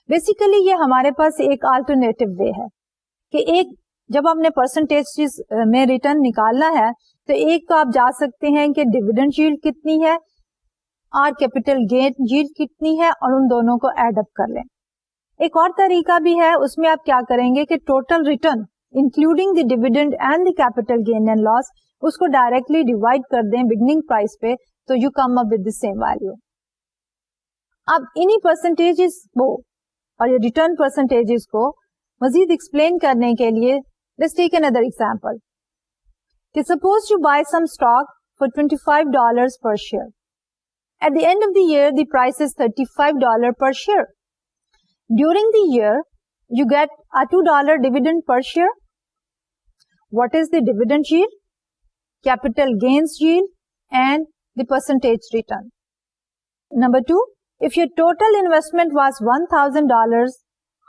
Basically ये हमारे पास एक अल्टरनेटिव वे है कि एक जब आपने परसेंटेज में रिटर्न निकालना है तो एक तो आप जा सकते हैं कि डिविडेंड यील्ड कितनी है और कैपिटल गेन यील्ड कितनी है और उन दोनों को एड अप कर लें. एक और तरीका भी है, उसमें आप क्या करेंगे कि total return including the dividend and the capital gain and loss उसको डायरेक्टली डिवाइड कर दें बिगनिंग प्राइस पे, तो you come up with the same value. अब इन्हीं परसेंटेजेस को और ये रिटर्न परसेंटेजेस को मजीद एक्सप्लेन करने के लिए लेट्स टेक अनदर एग्जांपल कि suppose you buy some stock for $25 per share. At the end of the year, the price is $35 per share. During the year, you get a $2 dividend per share. What is the dividend yield, capital gains yield, and the percentage return? Number 2, if your total investment was $1,000,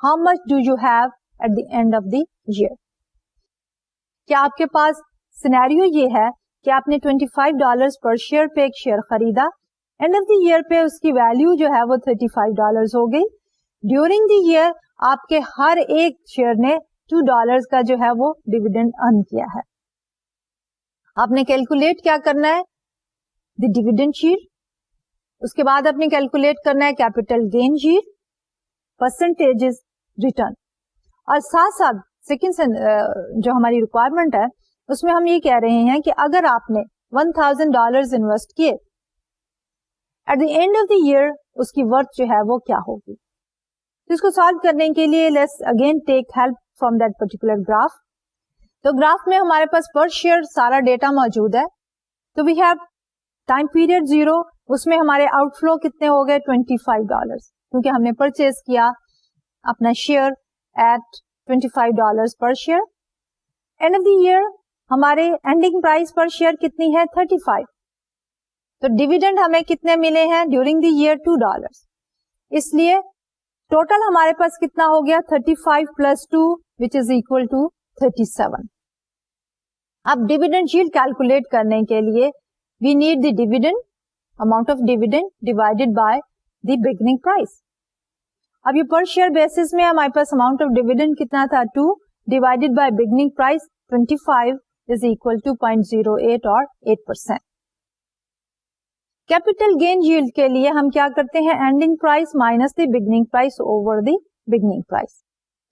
how much do you have at the end of the year? क्या आपके पास scenario ये है कि आपने $25 पर share पे एक share खरीदा, एंड ऑफ द ईयर पे उसकी वैल्यू जो है वो $35 हो गई. ड्यूरिंग द ईयर आपके हर एक शेयर ने $2 का जो है वो डिविडेंड अर्न किया है. आपने कैलकुलेट क्या करना है द डिविडेंड यील्ड, उसके बाद आपने कैलकुलेट करना है capital gain yield, percentages return, और साथ साथ सेकंड जो हमारी रिक्वायरमेंट है उसमें हम ये कह रहे हैं कि अगर आपने $1,000 इन्वेस्ट किए eight the end of the year उसकी वर्थ जो है वो क्या होगी. तो इसको सॉल्व करने के लिए let's again take help from that particular graph. तो ग्राफ में हमारे पास पर शेयर सारा डेटा मौजूद है. तो वी हैव टाइम पीरियड 0, उसमें हमारे आउटफ्लो कितने हो गए $25 क्योंकि हमने परचेज किया अपना शेयर एट $25 पर share. End of the year हमारे एंडिंग प्राइस पर शेयर कितनी है 35. तो डिविडेंड हमें कितने मिले हैं ड्यूरिंग द ईयर $2. इसलिए टोटल हमारे पास कितना हो गया 35 plus 2 which is equal to 37. अब डिविडेंड यील्ड कैलकुलेट करने के लिए we need the dividend amount of dividend divided by the beginning price. अब ये पर शेयर बेसिस में हमारे पास अमाउंट ऑफ डिविडेंड कितना था 2 divided by beginning price 25 is equal to 0.08 और 8%. कैपिटल गेन यील्ड के लिए हम क्या करते हैं ending price minus the beginning price over the beginning price.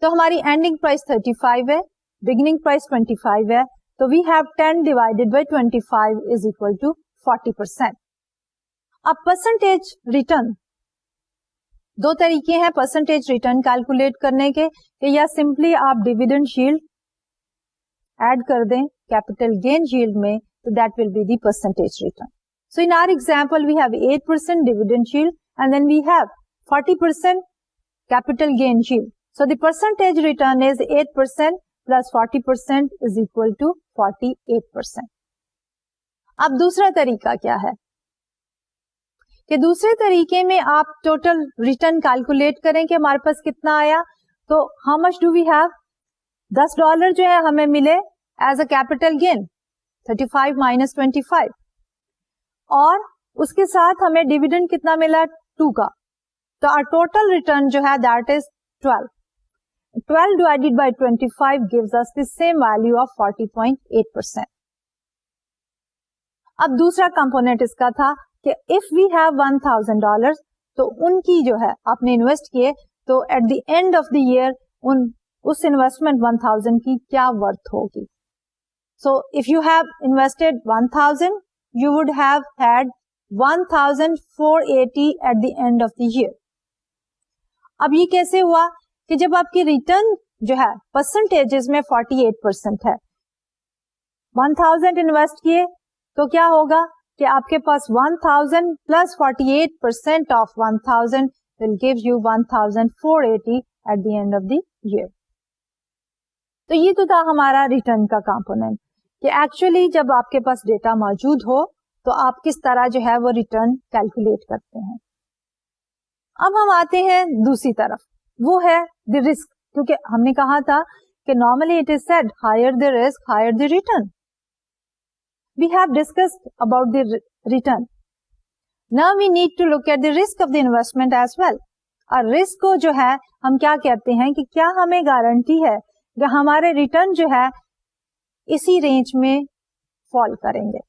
तो हमारी एंडिंग प्राइस 35 है, बिगिनिंग प्राइस 25 है, तो we have 10 divided by 25 is equal to 40%. अब परसेंटेज रिटर्न, दो तरीके हैं परसेंटेज रिटर्न कैलकुलेट करने के, या सिंपली आप डिविडेंड यील्ड ऐड कर दें कैपिटल गेन यील्ड में, तो that will be the percentage return. So in our example, we have 8% dividend yield and then we have 40% capital gain yield. So the percentage return is 8% plus 40% is equal to 48%. अब दूसरा तरीका क्या है کہ دوسرے طریقے میں آپ ٹوٹل ریٹرن کیلکولیٹ کریں کہ ہمارے پاس کتنا آیا. تو how much do we have? $10 جو ہے ہمیں ملے as a capital gain, 35 minus 25, اور اس کے ساتھ ہمیں ڈیویڈنڈ کتنا ملا 2 کا. تو our total return جو ہے that is 12. 12 divided by 25 gives us the same value of 40.8%. اب دوسرا کمپونیٹ اس کا تھا کہ if we have $1,000 تو ان کی جو ہے آپ نے انویسٹ کیے تو at the end of the year اس انویسٹمنٹ 1,000 کی کیا ورتھ ہوگی. So if you have invested 1,000, you would have had 1,480 at the end of the year. اب یہ کیسے ہوا کہ جب آپ کی ریٹرن جو ہے پرسنٹیجز میں 48% ہے, 1,000 انویسٹ کیے تو کیا ہوگا کہ آپ کے پاس 1,000 plus 48% of 1,000 will give you 1,480 at the end of the year. تو یہ تو تھا ہمارا ریٹرن کا کمپوننٹ کہ ایکچولی جب آپ کے پاس ڈیٹا موجود ہو تو آپ کس طرح جو ہے وہ ریٹرن کیلکولیٹ کرتے ہیں. اب ہم آتے ہیں دوسری طرف, وہ ہے دی رسک, کیونکہ ہم نے کہا تھا کہ normally it is said higher the risk higher the return. We have discussed about the return. Now we need to look at the risk of the investment as well. اور risk کو جو ہے ہم کیا کہتے ہیں کہ کیا ہمیں گارنٹی ہے کہ ہمارے ریٹرن جو ہے اسی رینج میں فال کریں گے.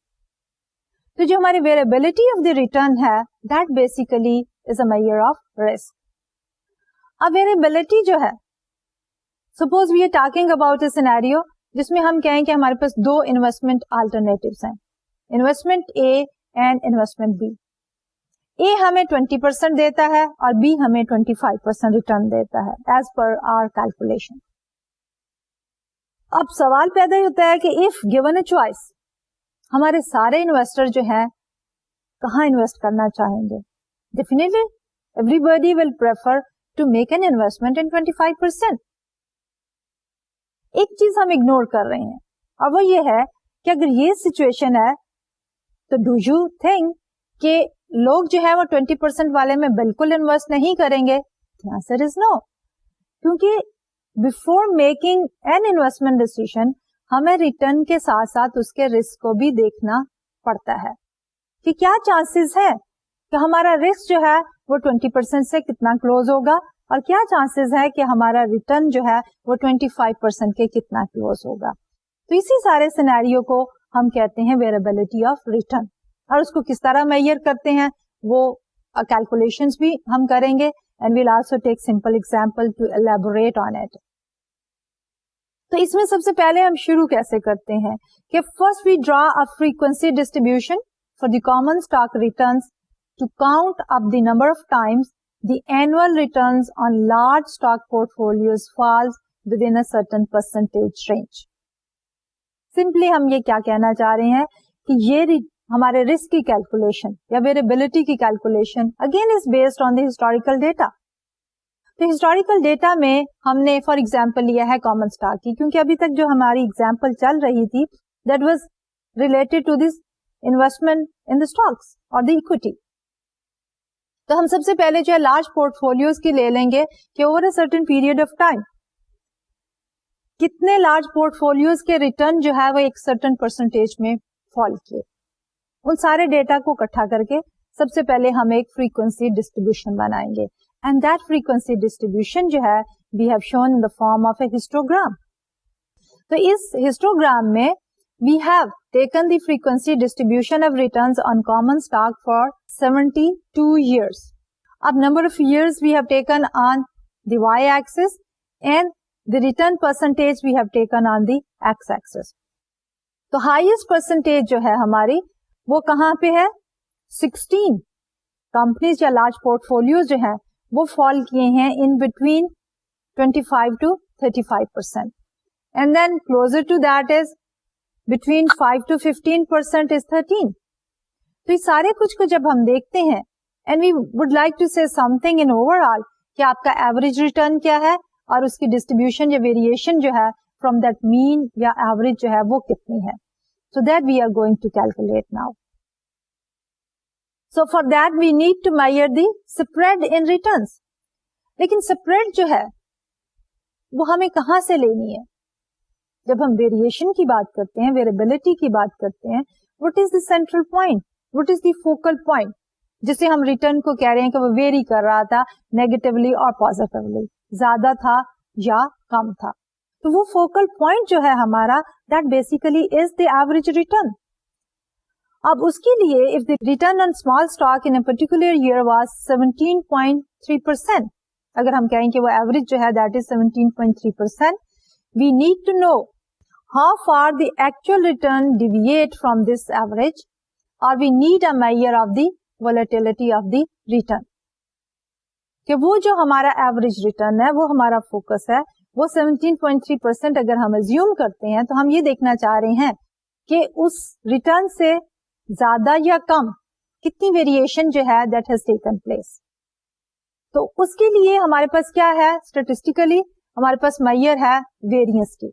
تو جو ہماری ویریبلٹی آف دی ریٹرن ہے that basically is a measure of risk. اب ویریبلٹی جو ہے, suppose we are talking about a scenario جس میں ہم کہیں کہ ہمارے پاس 2 انویسٹمنٹ آلٹرنیٹیوز ہیں, investment A and investment B. A ہمیں 20% دیتا ہے اور بی ہمیں 25% ریٹرن دیتا ہے ایز پر آر کیلکولیشن. اب سوال پیدا ہوتا ہے کہ اف گیون اے چوائس, ہمارے سارے انویسٹر جو ہیں کہاں انویسٹ کرنا چاہیں گے؟ Definitely everybody will prefer to make an investment in 25%. ایک چیز ہم اگنور کر رہے ہیں اور وہ یہ ہے کہ اگر یہ سچویشن ہے تو ڈو یو تھنک کہ لوگ جو ہے وہ 20% والے میں بالکل انویسٹ نہیں کریں گے؟ The answer is no. کیونکہ before making an investment decision ہمیں ریٹرن کے ساتھ ساتھ اس کے رسک کو بھی دیکھنا پڑتا ہے کہ کیا چانسز ہے کہ ہمارا رسک جو ہے وہ 20% سے کتنا کلوز ہوگا اور کیا چانسز ہے کہ ہمارا ریٹرن جو ہے وہ 25% کے کتنا کلوز ہوگا. تو اسی سارے سینیریو کو ہم کہتے ہیں ویریبلٹی آف ریٹرن. اور اس کو کس طرح میئر کرتے ہیں وہ کیلکولیشنز بھی ہم کریں گے and we'll also take simple example to elaborate on it. تو اس میں سب سے پہلے ہم شروع کیسے کرتے ہیں کہ first we draw a frequency distribution for the common stock returns to count up the number of times the annual returns on large stock portfolios falls within a certain percentage range. Simply ہم یہ کیا کہنا چاہ رہے ہیں کہ یہ ہمارے رسک کی کیلکولیشن یا ویریبلٹی کی calculation again is based on the historical data. تو ہسٹوریکل ڈیٹا میں ہم نے فار ایگزامپل لیا ہے کامن اسٹاک کی, کیونکہ ابھی تک جو ہماری ایگزامپل چل رہی تھی that was related to this investment in the stocks اور دی اکوٹی. تو ہم سب سے پہلے جو ہے لارج پورٹ فولیوز کی لے لیں گے کہ over a certain period of time کتنے لارج پورٹ فولیوز کے ریٹرن جو ہے وہ ایک سرٹن پرسنٹیج میں فال کیے. ان سارے ڈیٹا کو اکٹھا کر کے سب سے پہلے ہم ایک فریکوینسی ڈسٹریبیوشن بنائیں گے اینڈ دیٹ فریکوینسی ڈسٹریبیوشن جو ہے we have shown in the form of a histogram. تو اس ہسٹوگرام میں we have taken the frequency distribution of returns on common stock for 72 years. اب number of years we have taken on the Y axis and the return percentage we have taken on the x axis. تو highest percentage جو ہے ہماری وہ کہاں پہ ہے 16 companies یا large portfolios جو ہیں وہ fall کیے ہیں in between 25 to 35%. And then closer to that is between 5 to 15% is 13. تو یہ سارے کچھ کو جب ہم دیکھتے ہیں and we would like to say something in overall کہ آپ کا average return کیا ہے اور اس کی ڈسٹریبیوشن یا ویریشن جو ہے فرام دیٹ مین یا ایوریج جو ہے وہ کتنی ہے. So that we are going to calculate now. So for that we need to measure the spread in returns. लेकिन spread जो है वो हमें कहाँ से लेनी है? जब हम वेरिएशन की बात करते हैं, वेरिएबिलिटी की बात करते हैं, what is the central point? What is the focal point? जिसे हम रिटर्न को कह रहे हैं कि वो वेरी कर रहा था नेगेटिवली और पॉजिटिवली, ज्यादा था या कम था. तो वो फोकल पॉइंट जो है हमारा, that basically is the average return. अब उसके लिए if the return on small stock in a particular year was 17.3%, अगर हम कहें कि वो एवरेज जो है that is 17.3%, we need to know how far the actual return deviate from this average, और we need a measure of the volatility of the return. कि वो जो हमारा एवरेज रिटर्न है, वो हमारा फोकस है, वो 17.3% अगर हम अज्यूम करते हैं, तो हम ये देखना चाह रहे हैं कि उस रिटर्न से ज्यादा या कम कितनी वेरिएशन जो है दैट हैज टेकन प्लेस. तो उसके लिए हमारे पास क्या है, स्टैटिस्टिकली हमारे पास मेजर है वेरिएंस की,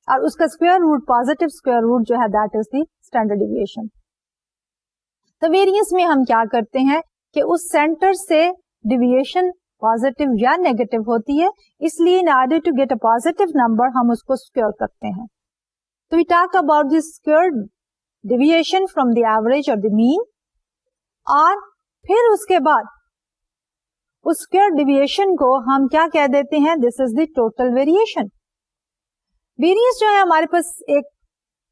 और उसका square root, positive square root जो है that is the standard deviation. तो वेरिएंस में हम क्या करते हैं कि उस सेंटर से डिविएशन पॉजिटिव या नेगेटिव होती है, इसलिए in order to get a positive number हम उसको स्क्वायर करते हैं. तो we talk about this square deviation from the average और द मीन, और फिर उसके बाद उस स्क्वायर डिविएशन को हम क्या कह देते हैं, this is the total variation. Variance जो है हमारे पास एक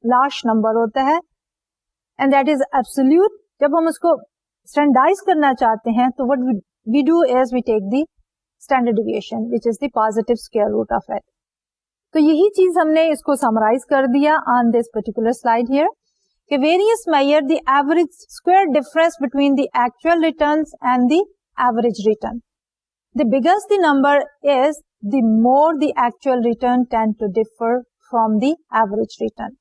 लार्ज नंबर होता है एंड दैट इज एब्सोल्यूट. जब हम उसको स्टैंडर्डाइज करना चाहते हैं तो what we do is we take the standard deviation which is the positive square root of it. तो यही चीज हमने इसको समराइज कर दिया on this particular slide here कि variance measure the average square difference between the actual returns and the average return. The bigger the number is, the more the actual return tend to differ from the average return.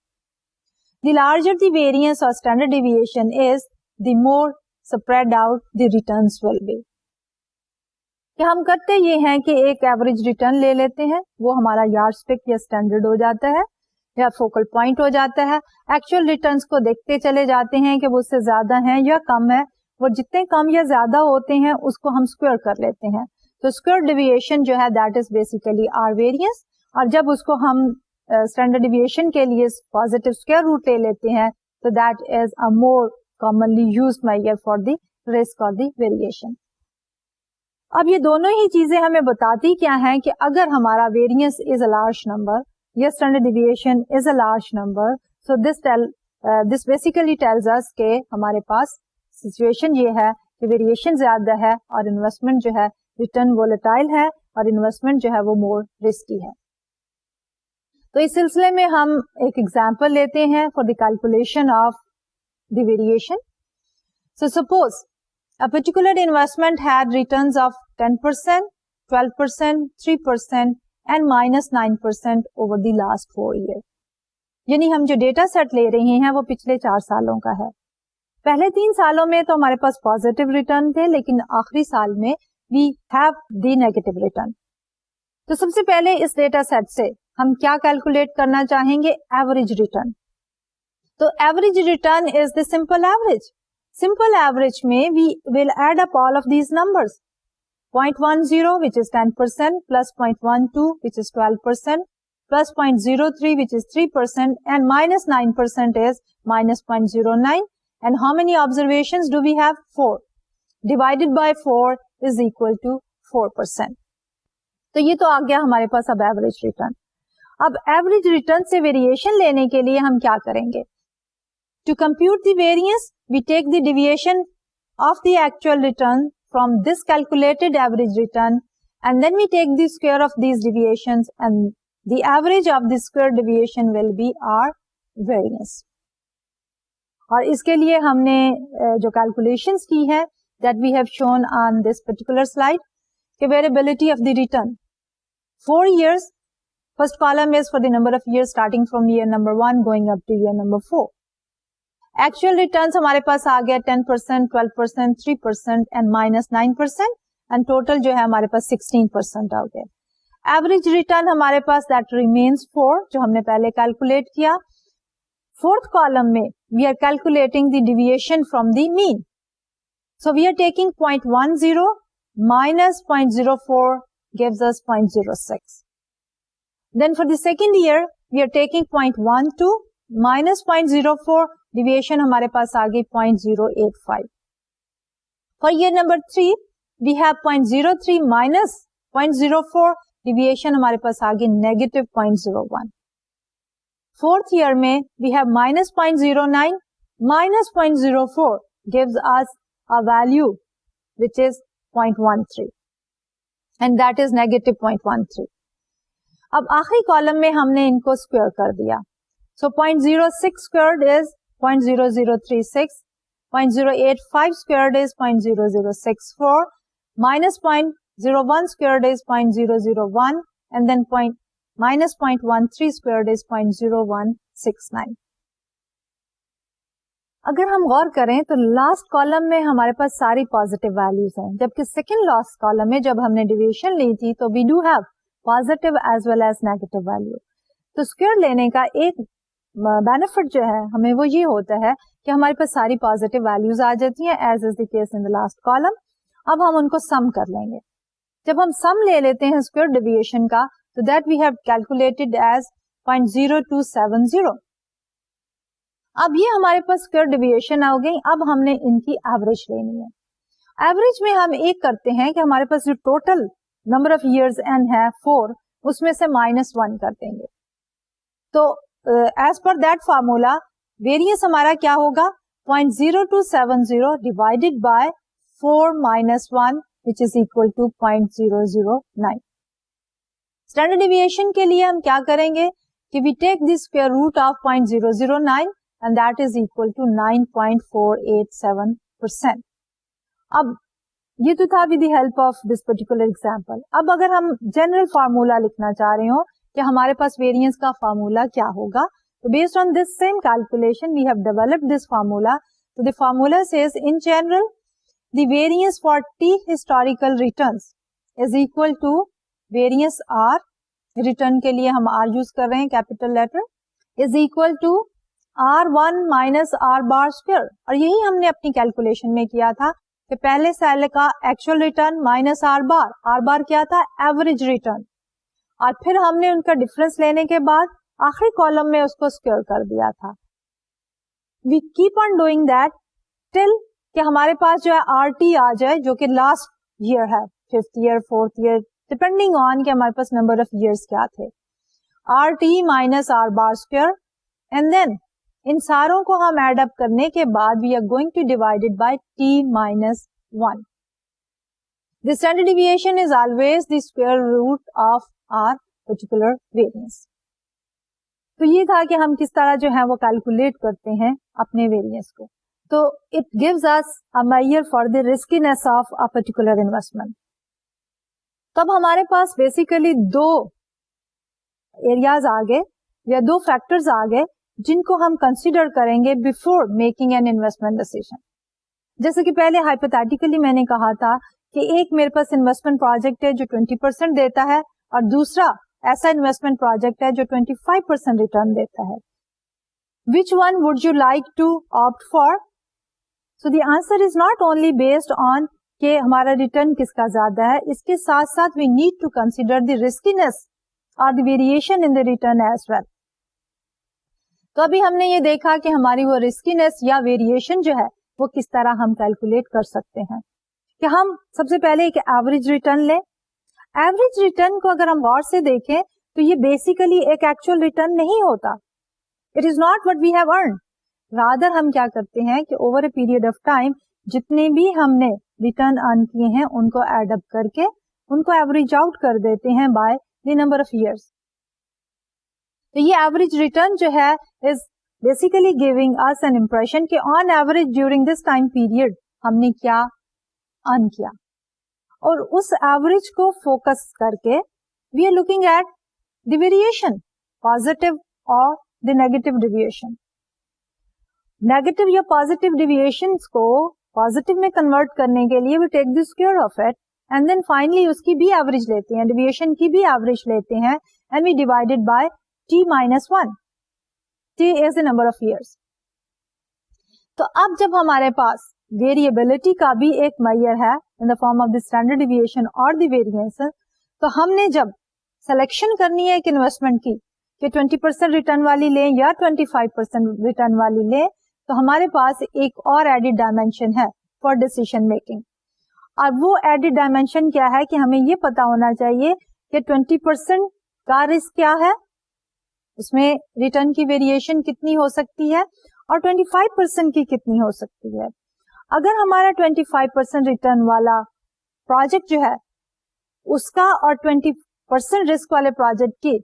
The larger the variance or standard deviation is, the more spread out the returns will be. कि हम करते ये हैं कि एक average return ले लेते हैं, वो हमारा यार्डस्टिक या स्टैंडर्ड हो जाता है या फोकल पॉइंट हो जाता है. एक्चुअल रिटर्न्स को देखते चले जाते हैं कि वो उससे ज्यादा है या कम है. वो जितने कम या ज्यादा होते हैं उसको हम स्क्वायर कर लेते हैं. तो स्क्वायर डिविएशन जो है that is basically our variance, और जब उसको हम स्टैंडर्ड डिविएशन के लिए पॉजिटिव स्क्वायर रूट ले लेते हैं तो that is a more commonly used measure for the risk और द वेरिएशन. अब ये दोनों ही चीजें हमें बताती क्या है कि अगर हमारा variance is a large number या standard deviation is a large number, so this basically tells us के हमारे पास सिचुएशन ये है कि वेरिएशन ज्यादा है और इन्वेस्टमेंट जो है रिटर्न वोलेटाइल है और इन्वेस्टमेंट जो है वो मोर रिस्की है. तो इस सिलसिले में हम एक एग्जांपल लेते हैं for the calculation of the variation. So suppose a particular investment had returns of 10%, 12%, 3% and minus 9% over the last 4 years. यानी हम जो डेटा सेट ले रहे हैं वो पिछले 4 सालों का है. पहले 3 सालों में तो हमारे पास पॉजिटिव रिटर्न थे, लेकिन आखिरी साल में we have the negative return. तो सबसे पहले इस डेटा सेट से हम क्या कैलकुलेट करना चाहेंगे, एवरेज रिटर्न. तो average return is the simple average. Simple average में we will add up all of these numbers. 0.10 which is 10% plus 0.12 which is 12% plus 0.03 which is 3% and minus 9% is minus 0.09. And how many observations do we have? 4. Divided by 4 is equal to 4%. तो ये तो आ गया हमारे पास अब average return. अब average return से variation लेने के लिए हम क्या करेंगे? To compute the variance, we take the deviation of the actual return from this calculated average return, and then we take the square of these deviations, and the average of the square deviation will be our variance. और इसके लिए हमने जो calculations की है that we have shown on this particular slide, the variability of the return. 4 years, first column is for the number of years starting from year number 1 going up to year number 4. Actual returns हमारे पास आ गया 10%, 12%, 3% and minus 9%, and total जो है हमारे पास 16% आ गया. Average return हमारे पास that remains 4 जो हमने पहले कैलकुलेट किया. फोर्थ कॉलम में we are calculating the deviation from the mean. So we are taking 0.10 minus 0.04 gives us 0.06. Then for the second year, we are taking 0.12 minus 0.04, deviation हमारे पास आ गई 0.085. For year number 3, we have 0.03 minus 0.04, deviation हमारे पास आ गई negative 0.01. Fourth year में we have minus 0.09 minus 0.04 gives us a value which is 0.13 and that is negative 0.13. अब आखिरी column में हमने इनको स्क्वायर कर दिया. So 0.06 squared is 0.0036, 0.085 squared is 0.0064, minus 0.01 squared is 0.001 and then minus 0.13 squared is 0.0169. अगर हम गौर करें तो लास्ट कॉलम में हमारे पास सारी पॉजिटिव वैल्यूज हैं, जबकि सेकेंड लास्ट कॉलम में जब हमने डिविएशन ली थी तो we do have positive as well as negative value. तो स्क्वायर लेने का एक बेनिफिट जो है हमें वो ये होता है कि हमारे पास सारी पॉजिटिव वैल्यूज आ जाती हैं as is the case in the last column. अब हम उनको सम कर लेंगे. जब हम सम ले लेते हैं स्क्वायर डिविएशन का तो that we have calculated as 0.0270. अब ये हमारे पास स्क्वायर डिविएशन आ गई. अब हमने इनकी एवरेज लेनी है. एवरेज में हम एक करते हैं कि हमारे पास जो total number of years N है 4, उसमें से -1 कर देंगे. तो as per that formula variance हमारा क्या होगा 0.0270 divided by 4 minus 1 which is equal to 0.009. Standard deviation के लिए हम क्या करेंगे कि we take the square root of 0.009 and that is equal to 9.487%. अब ये तो था with the help of this particular example. अब अगर हम जनरल फार्मूला लिखना चाह रहे हो कि हमारे पास वेरिएंस का फार्मूला क्या होगा, तो based on this same calculation we have developed this formula. So the formula says in general the variance for T historical returns is equal to variance R, return के लिए हम R यूज कर रहे हैं capital letter, is equal to R1 minus R bar square. और यही हमने अपनी कैलकुलेशन में किया था कि पहले साल का एक्चुअल रिटर्न माइनस R बार क्या था एवरेज रिटर्न, और फिर हमने उनका डिफरेंस लेने के बाद आखिरी कॉलम में उसको स्क्वायर कर दिया था. We keep on doing that till कि हमारे पास जो है RT आ जाए जो कि लास्ट ईयर है, 5th year 4th year depending on कि हमारे पास नंबर ऑफ ईयर्स क्या थे. RT minus R bar square and then इन सारों को हम एड अप करने के बाद we are going to divide it by T minus 1. The standard deviation is always the square root of our particular variance. तो ये था कि हम किस तरह जो है वो कैलकुलेट करते हैं अपने वेरिएंस को. तो it gives us a measure for the riskiness of a particular investment. तब हमारे पास बेसिकली 2 एरियाज आ गए या 2 फैक्टर्स आ गए जिनको हम कंसीडर करेंगे before making an investment decision. जैसे कि पहले हाइपोथेटिकली मैंने कहा था कि एक मेरे पास इन्वेस्टमेंट प्रोजेक्ट है जो 20% देता है और दूसरा ऐसा इन्वेस्टमेंट प्रोजेक्ट है जो 25% रिटर्न देता है. Which one would you like to opt for? So the answer is not only based on कि हमारा रिटर्न किसका ज्यादा है, इसके साथ साथ we need to consider the riskiness और the variation in the return as well. तो अभी हमने ये देखा कि हमारी वो रिस्कीनेस या वेरिएशन जो है वो किस तरह हम कैलकुलेट कर सकते हैं कि हम सबसे पहले एक एवरेज रिटर्न लें. एवरेज रिटर्न को अगर हम गौर से देखें तो ये बेसिकली एक एक्चुअल रिटर्न नहीं होता. It is not what we have earn. Rather हम क्या करते हैं कि over a period of time जितने भी हमने रिटर्न अर्न किए हैं उनको एड अप करके उनको एवरेज आउट कर देते हैं by the number of years. तो ये एवरेज रिटर्न जो है is basically giving us an impression कि on average during this time period हमने क्या अर्न किया, और उस एवरेज को फोकस करके we are looking at the variation positive और द नेगेटिव डिविएशन. नेगेटिव या पॉजिटिव डिविएशंस को पॉजिटिव में कन्वर्ट करने के लिए we take the square of it and then finally उसकी भी एवरेज लेते हैं, डिविएशन की भी एवरेज लेते हैं and we divided by T minus 1. T is the number of years. तो अब जब हमारे पास वेरिएबिलिटी का भी एक मेजर है in the form of the standard deviation और द वेरिएंस. तो हमने जब सिलेक्शन करनी है एक इन्वेस्टमेंट की कि 20% रिटर्न वाली लें या 25% रिटर्न वाली लें, तो हमारे पास एक और एडिड डायमेंशन है फॉर डिसीजन मेकिंग. और वो एडिड डायमेंशन क्या है कि हमें ये पता होना चाहिए कि 20% का रिस्क क्या है, उसमें रिटर्न की वेरिएशन कितनी हो सकती है और 25% की कितनी हो सकती है. अगर हमारा 25% रिटर्न वाला प्रोजेक्ट जो है उसका और 20% रिस्क वाले प्रोजेक्ट की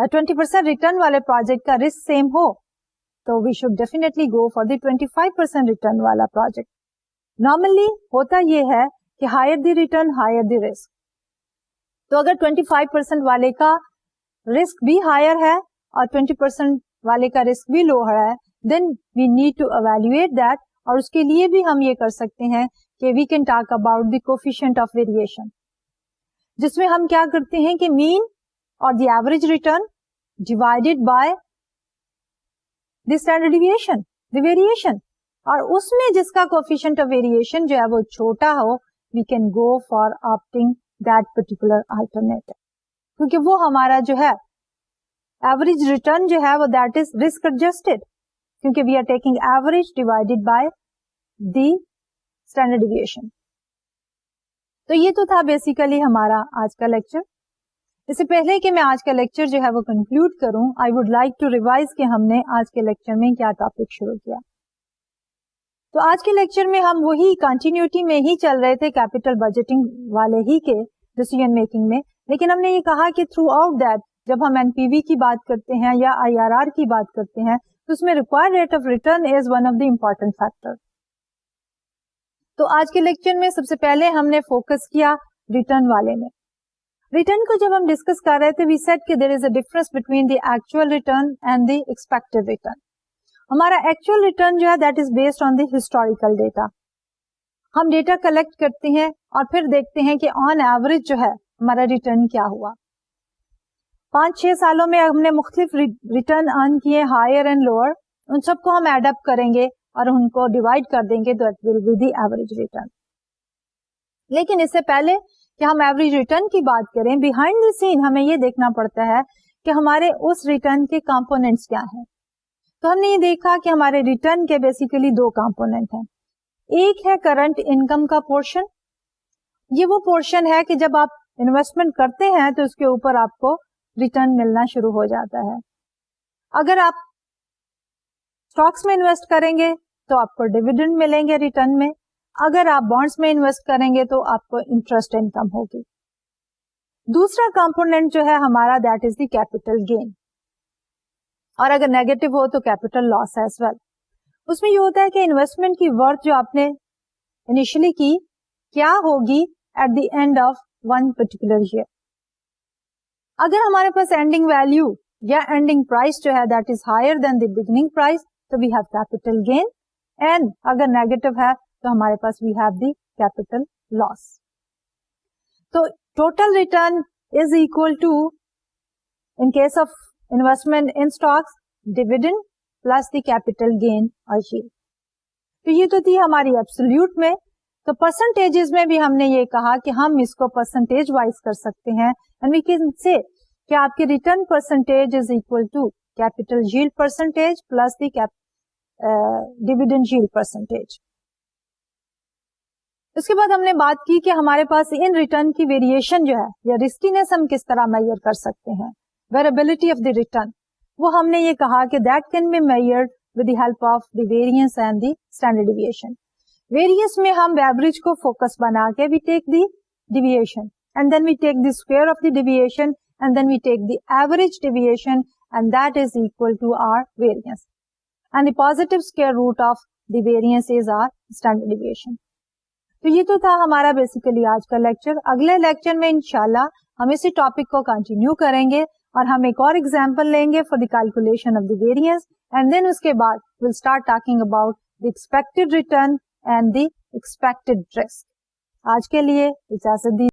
20% रिटर्न वाले प्रोजेक्ट का रिस्क सेम हो, तो we should definitely go for the 25% return वाला प्रोजेक्ट. नॉर्मली होता ये है कि higher the return higher the risk. तो अगर 25% वाले का रिस्क भी हायर है और 20% वाले का रिस्क भी लोअर है, then we need to evaluate that. और उसके लिए भी हम ये कर सकते हैं कि we can talk about the coefficient of variation, जिसमें हम क्या करते हैं कि मीन और the average return divided by the standard deviation, the variation, और उसमें जिसका कोएफिशिएंट ऑफ वेरिएशन जो है वो छोटा हो, we can go for opting that particular alternative, क्योंकि वो हमारा जो है एवरेज रिटर्न जो है वो दैट इज रिस्क एडजस्टेड, क्योंकि we are taking average divided by the standard deviation. तो ये तो था बेसिकली हमारा आज का लेक्चर. इससे पहले कि मैं आज का लेक्चर जो है वो कंक्लूड करूं, I would like to revise कि हमने आज के लेक्चर में क्या टॉपिक शुरू किया. तो आज के लेक्चर में हम वही कंटिन्यूटी में ही चल रहे थे कैपिटल बजटिंग वाले ही के डिसीजन मेकिंग में, लेकिन हमने ये कहा कि थ्रू आउट दैट जब हम एनपीवी की बात करते हैं या आईआरआर की बात करते हैं तो उसमें required rate of return is one of the important factor. तो आज के लेक्चर में सबसे पहले हमने फोकस किया रिटर्न वाले में. रिटर्न को जब हम डिस्कस कर रहे थे, वी सेड कि there is a difference between the actual return and the expected return. हमारा एक्चुअल रिटर्न जो है that is based on the historical data. हम डेटा कलेक्ट करते हैं और फिर देखते हैं कि ऑन एवरेज जो है हमारा रिटर्न क्या हुआ. 5-6 सालों में हमने मुख्तलिफ रिटर्न अर्न किए, हायर एंड लोअर, उन सबको हम एड अप करेंगे और उनको डिवाइड कर देंगे, that will be the average return. लेकिन इससे पहले कि हम एवरेज रिटर्न की बात करें, बिहाइंड द सीन हमें ये देखना पड़ता है कि हमारे उस रिटर्न के कंपोनेंट्स क्या हैं. तो हमने ये देखा कि हमारे रिटर्न के बेसिकली 2 कंपोनेंट हैं. एक है करंट इनकम का पोर्शन. ये वो पोर्शन है कि जब आप इन्वेस्टमेंट करते हैं तो उसके ऊपर आपको रिटर्न मिलना शुरू हो जाता है. अगर आप स्टॉक्स में इन्वेस्ट करेंगे तो आपको डिविडेंड मिलेंगे रिटर्न में. अगर आप बॉन्ड्स में इन्वेस्ट करेंगे तो आपको इंटरेस्ट इनकम होगी. दूसरा कंपोनेंट जो है हमारा that is the capital gain, और अगर नेगेटिव हो तो कैपिटल लॉस एज वेल. उसमें ये होता है कि इन्वेस्टमेंट की वर्थ जो आपने इनिशियली की क्या होगी at the end of one particular year. अगर हमारे पास एंडिंग वैल्यू या एंडिंग प्राइस जो है that is higher than the beginning price, तो we have capital gain. And अगर नेगेटिव है तो हमारे पास we have the capital loss. तो total return is equal to, in case of investment in stocks, dividend plus the capital gain और yield. तो ये तो थी हमारी एब्सोल्यूट में. तो परसेंटेजेस में भी हमने ये कहा कि हम इसको परसेंटेज वाइज कर सकते हैं, एंड वी कैन से कि आपकी return percentage is equal to capital yield percentage plus the dividend yield percentage. उसके बाद हमने बात की कि हमारे पास इन रिटर्न की वेरिएशन जो है या रिस्कीनेस हम किस तरह मेजर कर सकते हैं, वेरिएबिलिटी ऑफ द रिटर्न. वो हमने ये कहा कि that can be measured with the help of the variance and the standard deviation. Variance में हम एवरेज को फोकस बना के we take the deviation and then we take the square of the deviation and then we take the average deviation and that is equal to our variance, and the positive square root of the variance is our standard deviation. तो ये तो था हमारा basically आज का lecture. अगले lecture में इंशाल्लाह हम इसी टॉपिक को कंटिन्यू करेंगे और हम एक और एग्जांपल लेंगे for the calculation of the variance, and then उसके बाद will start talking about the expected return and the expected risk. आज के लिए इजाजत दी.